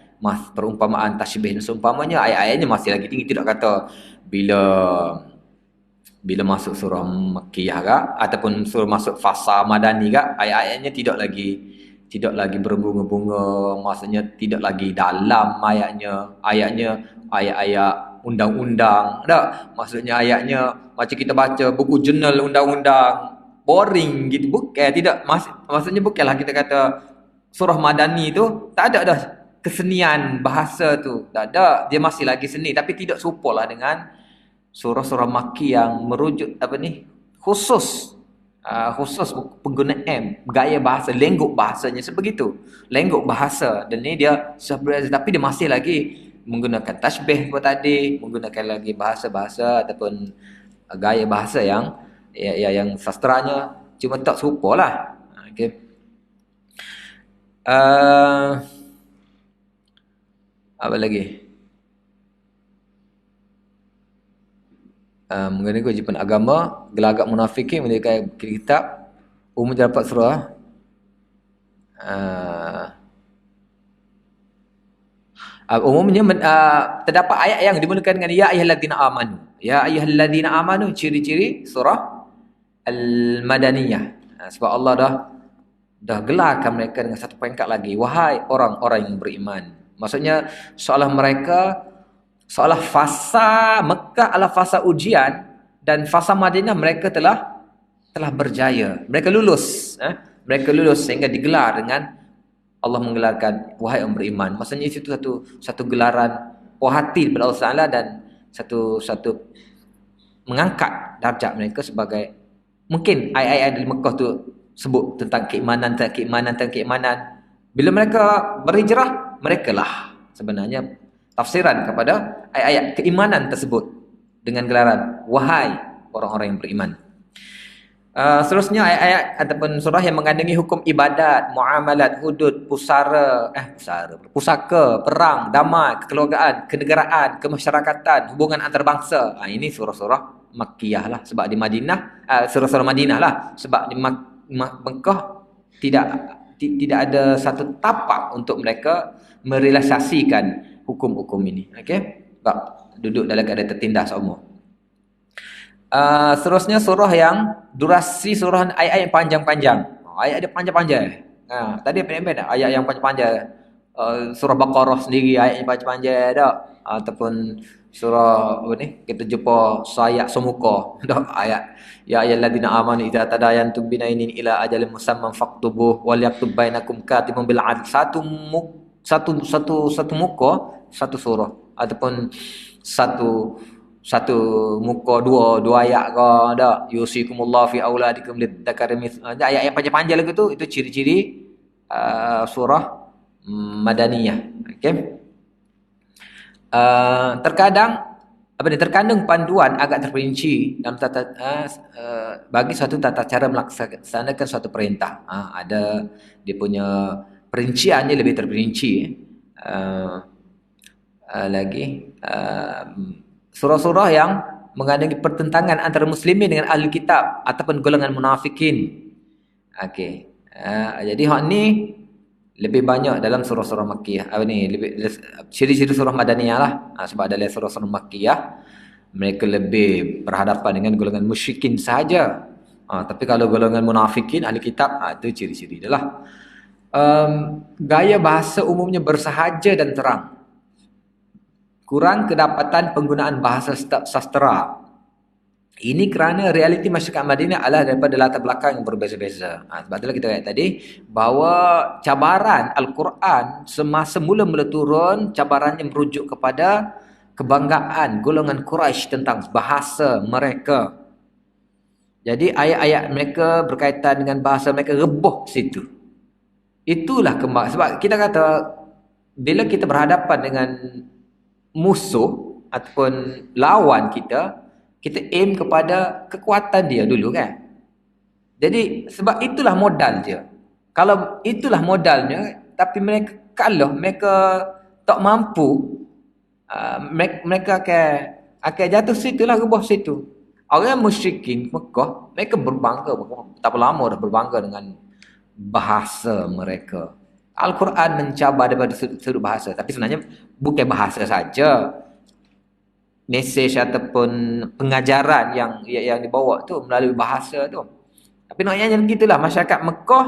perumpamaan tasbih dan seumpamanya. Ayat-ayatnya masih lagi tinggi, tidak kata bila masuk surah makkiyah ke ataupun surah masuk fasa madani ke, ayat-ayatnya tidak lagi berbunga-bunga, maksudnya tidak lagi dalam ayatnya ayat-ayat undang-undang tak, maksudnya ayatnya macam kita baca buku jurnal undang-undang boring gitu, bukan, tidak, maksudnya bukanlah kita kata surah madani tu tak ada dah kesenian bahasa tu, tak ada, dia masih lagi seni tapi tidak serupalah dengan surah-surah Makki yang merujuk khusus penggunaan gaya bahasa, lenggok bahasanya sebegitu, lenggok bahasa, dan ni dia tapi dia masih lagi menggunakan tasbih seperti tadi, menggunakan lagi bahasa-bahasa ataupun gaya bahasa yang sastranya cuma tak serupalah. Okey. Apa lagi? Mengenai kewajipan agama, gelagak munafikin mendirikan kitab umum dapat surah umumnya terdapat ayat yang dimulakan dengan ya ayyuhalladzina amanu. Ya ayyuhalladzina amanu, ciri-ciri surah al-madaniyah. Sebab Allah dah gelarkan mereka dengan satu peringkat lagi, wahai orang-orang yang beriman. Maksudnya seolah fasa Mekah adalah fasa ujian dan fasa Madinah mereka telah berjaya. Mereka lulus. Mereka lulus sehingga digelar dengan Allah menggelarkan wahai orang beriman. Maksudnya itu satu gelaran puas hati kepada Allah Taala dan satu mengangkat darjat mereka sebagai, mungkin ayat-ayat di Mekah tu sebut tentang keimanan. Bila mereka berhijrah, merekalah sebenarnya tafsiran kepada ayat-ayat keimanan tersebut dengan gelaran wahai orang-orang yang beriman. Seterusnya ayat-ayat ataupun surah yang mengandungi hukum ibadat, muamalat, hudud, pusaka, perang, damai, kekeluargaan, kenegaraan, kemasyarakatan, hubungan antarabangsa. Ini surah-surah Makkiyah lah, sebab di Madinah, surah-surah Madinah lah, sebab di Mekah tidak ada satu tapak untuk mereka merealisasikan hukum-hukum ini. Okey? Sebab duduk dalam keadaan tertindas seumur. Seterusnya surah yang durasi surah ayat yang panjang-panjang. Ayat dia panjang-panjang. Tadi pendek-pendek ayat yang panjang-panjang. Surah Baqarah sendiri ayat yang panjang-panjang dak, ataupun surah kita jumpa ayat semuka dak, ayat ya ayyuhalladzina amanu idza tadayantum binainin ila ajalin musamman faktubuh wal yaktub bainakum katibun bil adl. Satu muka satu surah ataupun satu muka dua ayat ke dak, yusikumullah fi auladikum lidzakari ayat yang panjang-panjang lagu tu, itu ciri-ciri surah madaniyah. Okey. Terkandung panduan agak terperinci dalam bagi suatu tata cara melaksanakan suatu perintah. Ada dia punya perinciannya lebih terperinci. Surah-surah yang mengandungi pertentangan antara muslimin dengan ahli kitab ataupun golongan munafikin. Okey. Jadi hak ni lebih banyak dalam surah-surah Makkiyah. Lebih ciri-ciri surah Madaniyah lah. Sebab dalam surah-surah Makkiyah Mereka lebih berhadapan dengan golongan musyrikin sahaja. Tapi kalau golongan munafikin, ahli kitab, itu ciri-ciri dia lah. Gaya bahasa umumnya bersahaja dan terang. Kurang kedapatan penggunaan bahasa sastera. Ini kerana realiti masyarakat Madinah adalah daripada latar belakang yang berbeza-beza. Sebab itulah kita kata tadi, bahawa cabaran Al-Quran semasa mula-mula turun, cabarannya merujuk kepada kebanggaan golongan Quraisy tentang bahasa mereka. Jadi ayat-ayat mereka berkaitan dengan bahasa mereka reboh situ. Itulah kembang. Sebab kita kata, bila kita berhadapan dengan musuh ataupun lawan kita aim kepada kekuatan dia dulu kan. Jadi sebab itulah modal dia. Kalau itulah modalnya, tapi mereka tak mampu, mereka akan jatuh situlah, rebah situ. Orang musyrikin Mekah, mereka berbangga, tak lama dah berbangga dengan bahasa mereka. Al-Quran mencabar daripada sudut bahasa, tapi sebenarnya bukan bahasa saja. Mesej ataupun pengajaran yang dibawa tu melalui bahasa tu. Tapi naknya begitulah, masyarakat Mekah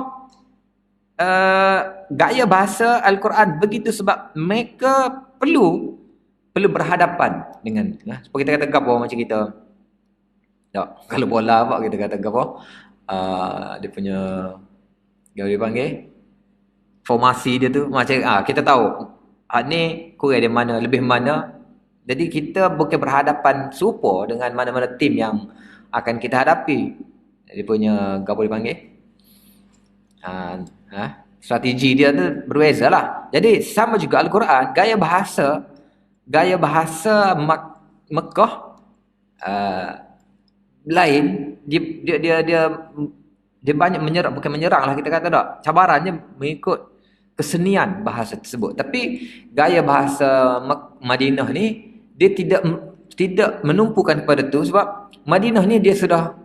gaya bahasa Al-Quran begitu sebab mereka perlu berhadapan dengan, seperti kita kata gapo macam kita. Tak, kalau bola apa kita kata gapo? Dia punya, dia panggil formasi dia tu macam kita tahu ni kurang dia mana, lebih mana. Jadi kita bukan berhadapan serupa dengan mana-mana tim yang akan kita hadapi. Dia punya, apa dia panggil? Strategi dia tu berbeza lah. Jadi sama juga Al-Quran, gaya bahasa Mekah lain. Dia banyak menyerang, bukan menyerang lah kita kata tak. Cabarannya mengikut kesenian bahasa tersebut. Tapi gaya bahasa Madinah ni, dia tidak menumpukan kepada tu sebab Madinah ni dia sudah,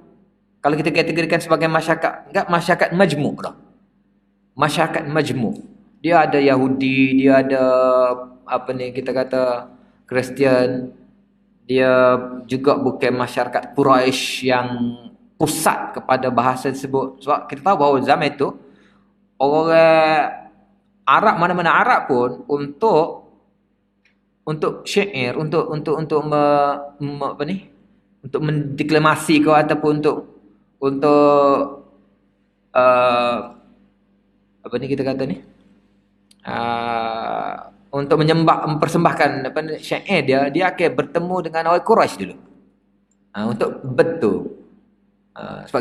kalau kita kategorikan sebagai masyarakat majmuk dah. Masyarakat majmuk. Dia ada Yahudi, dia ada kita kata Kristian. Dia juga bukan masyarakat Quraisy yang pusat kepada bahasa tersebut. Sebab kita tahu bahawa zaman itu orang Arab, mana-mana Arab pun untuk syair, untuk mendeklamasi kau ataupun untuk kita kata ni, untuk mempersembahkan syair dia akan bertemu dengan orang Quraisy dulu. Untuk betul. Sebab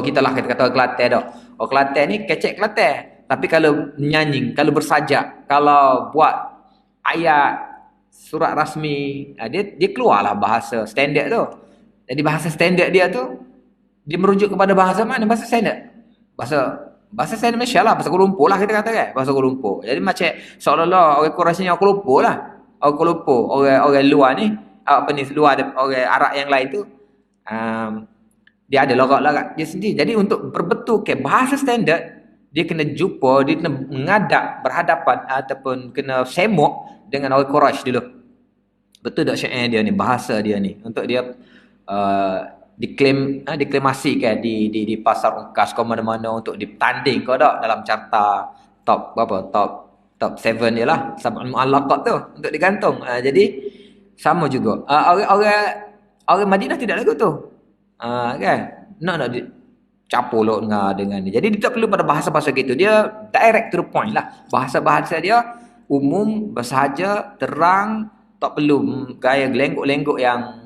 kita kata orang Kelantan dah. Orang Kelantan ni kecek Kelantan. Tapi kalau nyanyi, kalau bersajak, kalau buat ayat surat rasmi, dia keluarlah bahasa standard tu. Jadi bahasa standard dia tu, dia merujuk kepada bahasa mana? Bahasa standard. Bahasa standard Malaysia lah, bahasa Kuala Lumpur lah kita kata kan. Bahasa Kuala Lumpur. Jadi macam seolah-olah orang Quraisy yang Kuala Lumpur lah. Orang Kuala Lumpur, orang luar ni, luar orang Arab yang lain tu, dia ada logat-logat dia sendiri. Jadi untuk berbetulkan bahasa standard, dia kena jumpa, dia kena berhadapan ataupun kena semok dengan orang Quraisy dulu. Betul tak syair dia ni, bahasa dia ni, untuk dia deklamasikan di pasar ungkas ke mana-mana, untuk ditanding kau tak dalam carta top 7 dia lah, Sab'ul Mu'allaqat tu, untuk digantung. Jadi sama juga orang Madinah tidak lagu tu, kan nak capolok dengan dia. Jadi dia tak perlu pada bahasa-bahasa gitu, dia direct to the point lah. Bahasa-bahasa dia umum, bersahaja, terang, tak perlu gaya lenggok-lenggok yang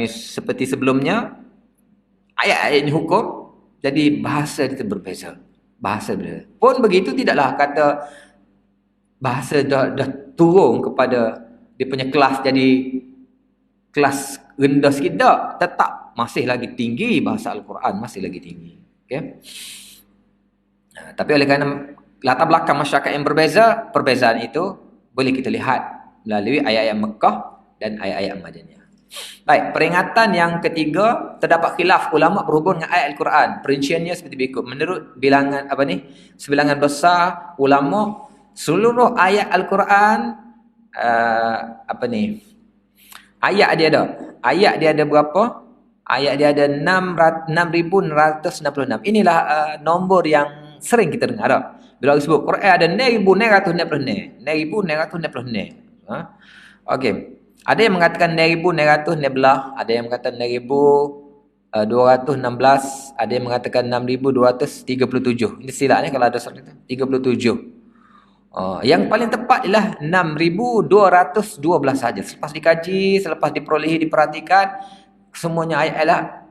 seperti sebelumnya. Ayat-ayatnya hukum, jadi bahasa dia berbeza. Bahasa berbeza. Pun begitu, tidaklah kata bahasa dah turun kepada dia punya kelas jadi kelas rendah sikit, tetap masih lagi tinggi. Bahasa Al-Quran masih lagi tinggi. Okay? Tapi oleh kerana latar belakang masyarakat yang berbeza, perbezaan itu boleh kita lihat melalui ayat-ayat Mekah dan ayat-ayat Madinah. Baik, peringatan yang ketiga, terdapat khilaf ulama berhubung dengan ayat Al-Quran. Perinciannya seperti berikut. Menurut sebilangan besar ulama, seluruh ayat Al-Quran Ayat dia ada. Ayat dia ada berapa? Ayat dia ada 6,666. Inilah nombor yang sering kita dengar dah. Bila orang sebut Quran ada 9,966. 9,966. Ha? Okey. Ada yang mengatakan 9,916, ada yang mengatakan 9,216, ada yang mengatakan 6,237. Ini silapnya kalau ada soal itu. 37. Yang paling tepat ialah 6,212 saja. Selepas dikaji, selepas diperolehi, diperhatikan, semuanya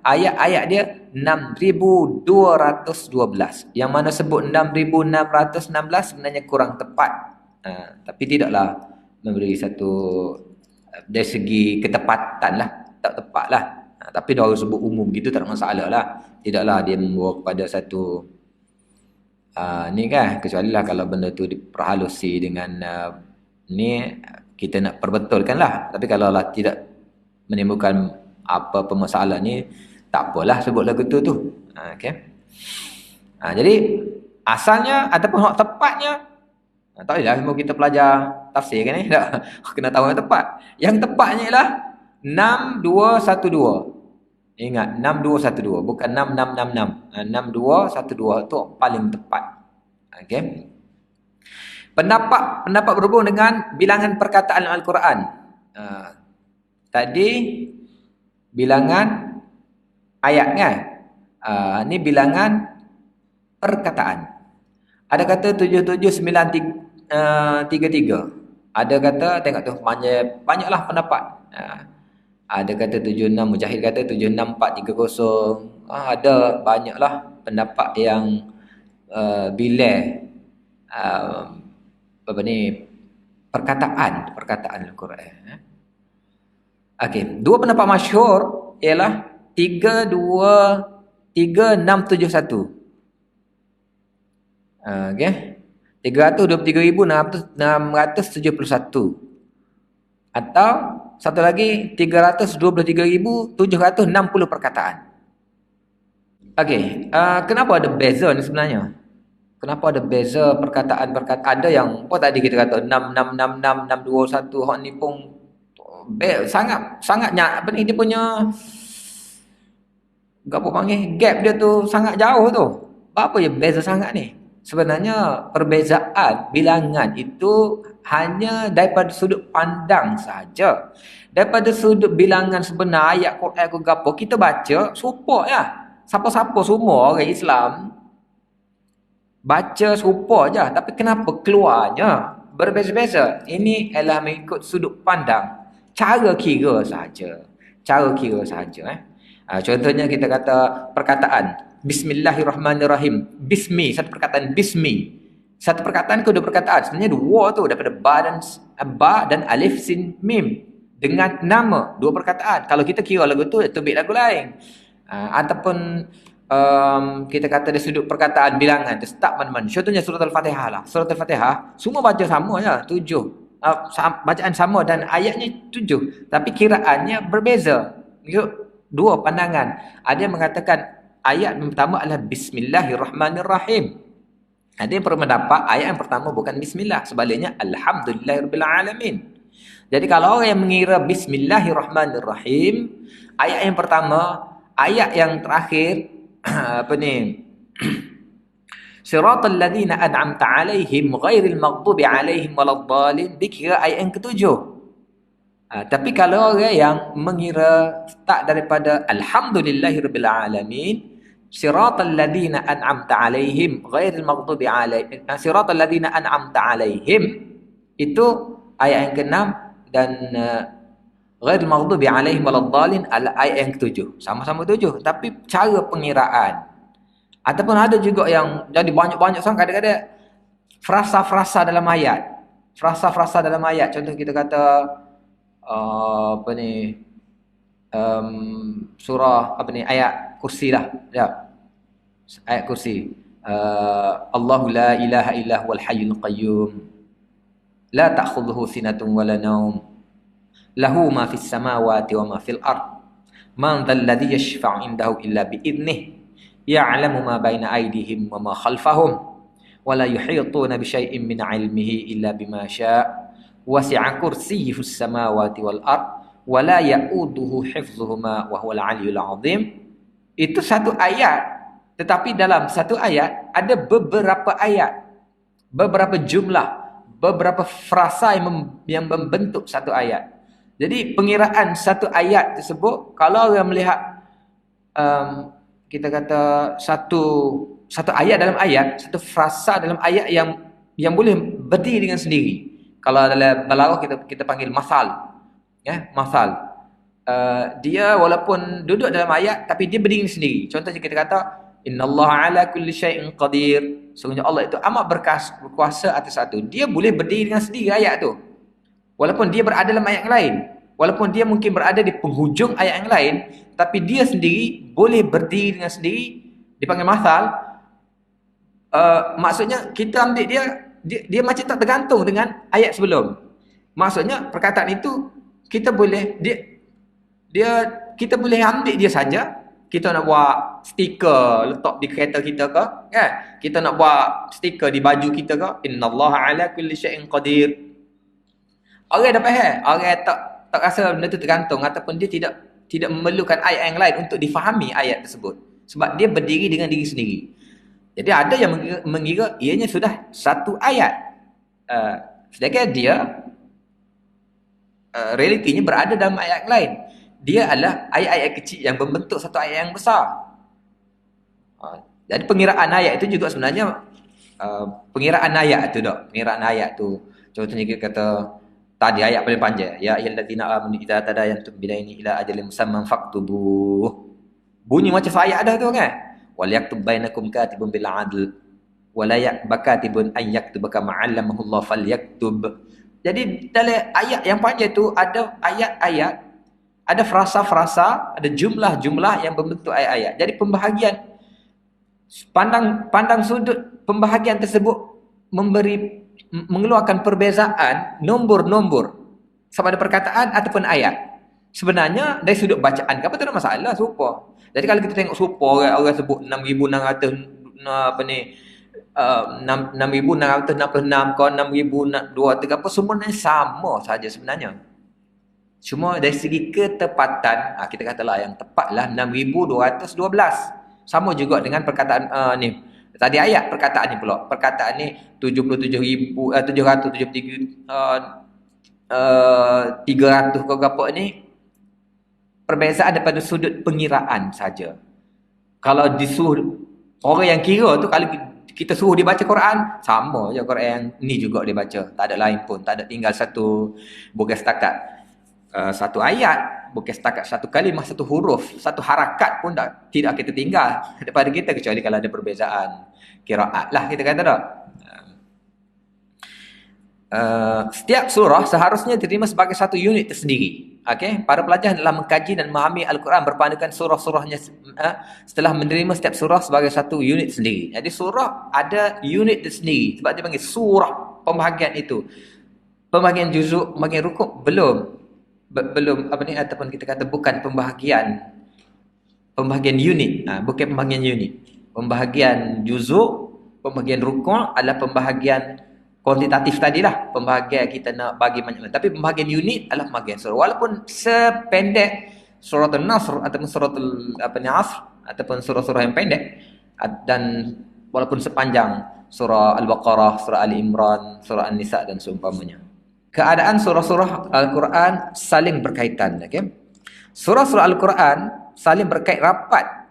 ayat-ayat dia 6,212. Yang mana sebut 6,616 sebenarnya kurang tepat. Tapi tidaklah memberi satu dari segi ketepatan lah, tak tepat lah. Tapi dia orang sebut umum gitu tak ada masalah lah. Tidaklah dia membawa kepada satu ni kan, kecuali lah kalau benda tu diperhalusi dengan ni kita nak perbetulkan lah. Tapi kalau lah tidak menimbulkan apa-apa masalah ni, tak apalah sebut lagu tu. Okay. Jadi asalnya ataupun hak tepatnya, tak boleh lah semua kita pelajar tafsir kan ni, tak kena tahu yang tepat. Yang tepatnya ialah 6,212. Ingat 6,212 bukan 6,666. 6,212 tu paling tepat. Okey. Pendapat berhubung dengan bilangan perkataan Al-Quran. Tadi bilangan ayat kan? Ni bilangan perkataan. Ada kata 77,933. Ada kata tengok tu banyaklah pendapat. Ada kata 76, Mujahid kata 76430. Ada banyaklah pendapat yang bila perkataan Al-Quran. Okey, dua pendapat masyhur ialah 3671. Okey. 323,671. Atau satu lagi 323,760 perkataan. Okey, kenapa ada beza ni sebenarnya? Kenapa ada beza perkataan-perkataan? Ada yang apa tadi kita kata 6666 621, hak ni pun sangat apa ni dia punya apa panggil gap dia tu sangat jauh tu. Apa ya beza sangat ni? Sebenarnya perbezaan bilangan itu hanya daripada sudut pandang saja. Daripada sudut bilangan sebenar ayat Quran ke gapo kita baca serupa ya. Siapa-siapa semua orang Islam baca serupa je, tapi kenapa keluarnya berbeza-beza? Ini adalah mengikut sudut pandang, cara kira saja. Contohnya kita kata perkataan Bismillahirrahmanirrahim. Bismi, satu perkataan bismi. Satu perkataan ke dua perkataan? Sebenarnya dua tu, daripada ba dan alif sin mim. Dengan nama, dua perkataan. Kalau kita kira lagu tu, terbit lagu lain. Ataupun kita kata dari sudut perkataan bilangan, dia start mana-mana. Contohnya surat Al-Fatihah lah. Surat Al-Fatihah, semua baca sama je, 7. Bacaan sama dan ayatnya 7. Tapi kiraannya berbeza. Dua pandangan. Ada yang mengatakan ayat yang pertama adalah Bismillahirrahmanirrahim. Ada yang berpendapat ayat yang pertama bukan Bismillah. Sebaliknya Alhamdulillahirrahmanirrahim. Jadi kalau orang yang mengira Bismillahirrahmanirrahim, ayat yang pertama, ayat yang terakhir apa ni? Siratal ladzina an'amta 'alaihim ghairil maghdubi 'alaihim waladdallin, dikira ayat yang ketujuh. Tapi kalau orang yang mengira start daripada Alhamdulillahirabbil alamin, siratal ladzina an'amta 'alaihim ghairil maghdubi 'alaihim, siratal ladzina an'amta 'alaihim itu ayat yang ke-6 dan ghairil maghdubi 'alaihim waladdallin ayat yang ke-7. Sama-sama 7, tapi cara pengiraan. Ataupun ada juga yang jadi banyak-banyak sangat kadang-kadang frasa-frasa dalam ayat. Frasa-frasa dalam ayat. Contoh kita kata apa ni? Surah apa ni? Ayat kursi lah. Ya. Ayat kursi. Allahu la ilaha illa huwal hayyul qayyum. La ta'khudhuhu sinatun wa la nawm. Lahu ma fis samawati wa ma fil ard. Man dhal ladzi yashfa'u indahu illa bi idnihi. Ya'lamu ma baina aydihim wa ma khalfahum wa la yuhituna bi syai'in min 'ilmihi illa bima syaa' wasi'a kursiyyuhu as-samawati wal ard wala ya'uduhu hifdhuhuma wa huwal aliyyul azim. Itu satu ayat, tetapi dalam satu ayat ada beberapa ayat, beberapa jumlah, beberapa frasa yang membentuk satu ayat. Jadi pengiraan satu ayat tersebut, kalau orang melihat kita kata satu ayat dalam ayat, satu frasa dalam ayat yang boleh berdiri dengan sendiri. Kalau dalam balaghah kita panggil masal. Ya, masal. Dia walaupun duduk dalam ayat tapi dia berdiri sendiri. Contohnya kita kata innallaha ala kulli syai'in qadir. Sesungguhnya Allah itu amat berkuasa atas satu. Dia boleh berdiri dengan sendiri ayat tu. Walaupun dia berada dalam ayat yang lain. Walaupun dia mungkin berada di penghujung ayat yang lain, tapi dia sendiri boleh berdiri dengan sendiri, dipanggil masal. Maksudnya kita ambil dia macam tak tergantung dengan ayat sebelum. Maksudnya perkataan itu kita boleh kita boleh ambil dia saja. Kita nak buat stiker letak di kereta kita ke, kan? Kita nak buat stiker di baju kita ke, innallaha ala kulli syai'in qadir. Orang dah faham, orang tak rasa benda tu tergantung, ataupun dia tidak memerlukan ayat yang lain untuk difahami ayat tersebut, sebab dia berdiri dengan diri sendiri. Jadi ada yang mengira ianya sudah satu ayat, sedangkan dia realitinya berada dalam ayat yang lain. Dia adalah ayat-ayat kecil yang membentuk satu ayat yang besar. Jadi pengiraan ayat itu juga sebenarnya pengiraan ayat tu dak. Pengiraan ayat tu contohnya kita kata tadi ayat paling panjang, ya ayyuhallazina amanu idza tadayantum bidaini ila ajalin musamman faktubuh. Bunyi macam ayat dah tu kan. Wal yaktub bainakum katibun bil adl wa la yakatibun an yaktuba kama 'allamahu Allah falyaktub. Jadi dalam ayat yang panjang tu ada ayat-ayat, ada frasa-frasa, ada jumlah-jumlah yang membentuk ayat-ayat. Jadi pembahagian pandang sudut pembahagian tersebut mengeluarkan perbezaan nombor-nombor sama ada perkataan ataupun ayat. Sebenarnya dari sudut bacaan apa tu ada masalah serupa. Jadi kalau kita tengok serupa orang sebut 6600 apa ni 6666 ke 6200 apa semuanya sama saja sebenarnya. Cuma dari segi ketepatan, kita katalah yang tepatlah 6212. Sama juga dengan perkataan ni. Tadi ayat perkataan ni pula. Perkataan ni 77,773 300 ke berapa ni, perbezaan daripada sudut pengiraan saja. Kalau disuruh orang yang kira tu, kalau kita suruh dia baca Quran, sama je Quran yang ni juga dia baca. Tak ada lain pun, tak ada tinggal satu, bukan setakat satu ayat, bukan setakat satu kalimah, satu huruf, satu harakat pun tidak kita tinggal daripada kita, kecuali kalau ada perbezaan qiraat lah kita kata tak. Setiap surah seharusnya diterima sebagai satu unit tersendiri. Okey, para pelajar dalam mengkaji dan memahami Al-Quran berpandukan surah-surahnya setelah menerima setiap surah sebagai satu unit sendiri. Jadi surah ada unit tersendiri, sebab dia panggil surah pembahagian itu. Pembahagian juzuk, pembahagian rukuk belum apa ni, ataupun kita kata bukan pembahagian unit, bukan pembahagian unit. Pembahagian juzuk, pembahagian rukuk adalah pembahagian kuantitatif tadilah, pembahagian kita nak bagi banyak, tapi pembahagian unit adalah pembahagian surah. Walaupun sependek surah An-Nasr ataupun surah Asr ataupun surah-surah yang pendek, dan walaupun sepanjang surah Al-Baqarah, surah Ali Imran, surah An-Nisa dan seumpamanya. Keadaan surah-surah Al-Quran saling berkaitan. Okay? Surah-surah Al-Quran saling berkait rapat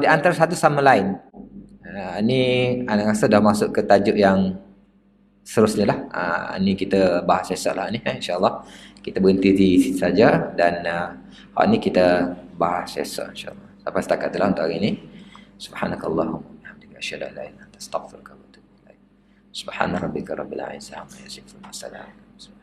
di antara satu sama lain. Ini anda rasa dah masuk ke tajuk yang seterusnya lah. Ini kita bahas esok lah ni, insyaAllah. Kita berhenti di sini saja, dan ini kita bahas esok insyaAllah. Sampai setakat itulah untuk hari ini. Subhanakallahumma wa bihamdika asyhadu an la ilaha illa anta astaghfiruka wa atubu ilaik. Subhana rabbika rabbil izzati amma yasifun. Assalamualaikum.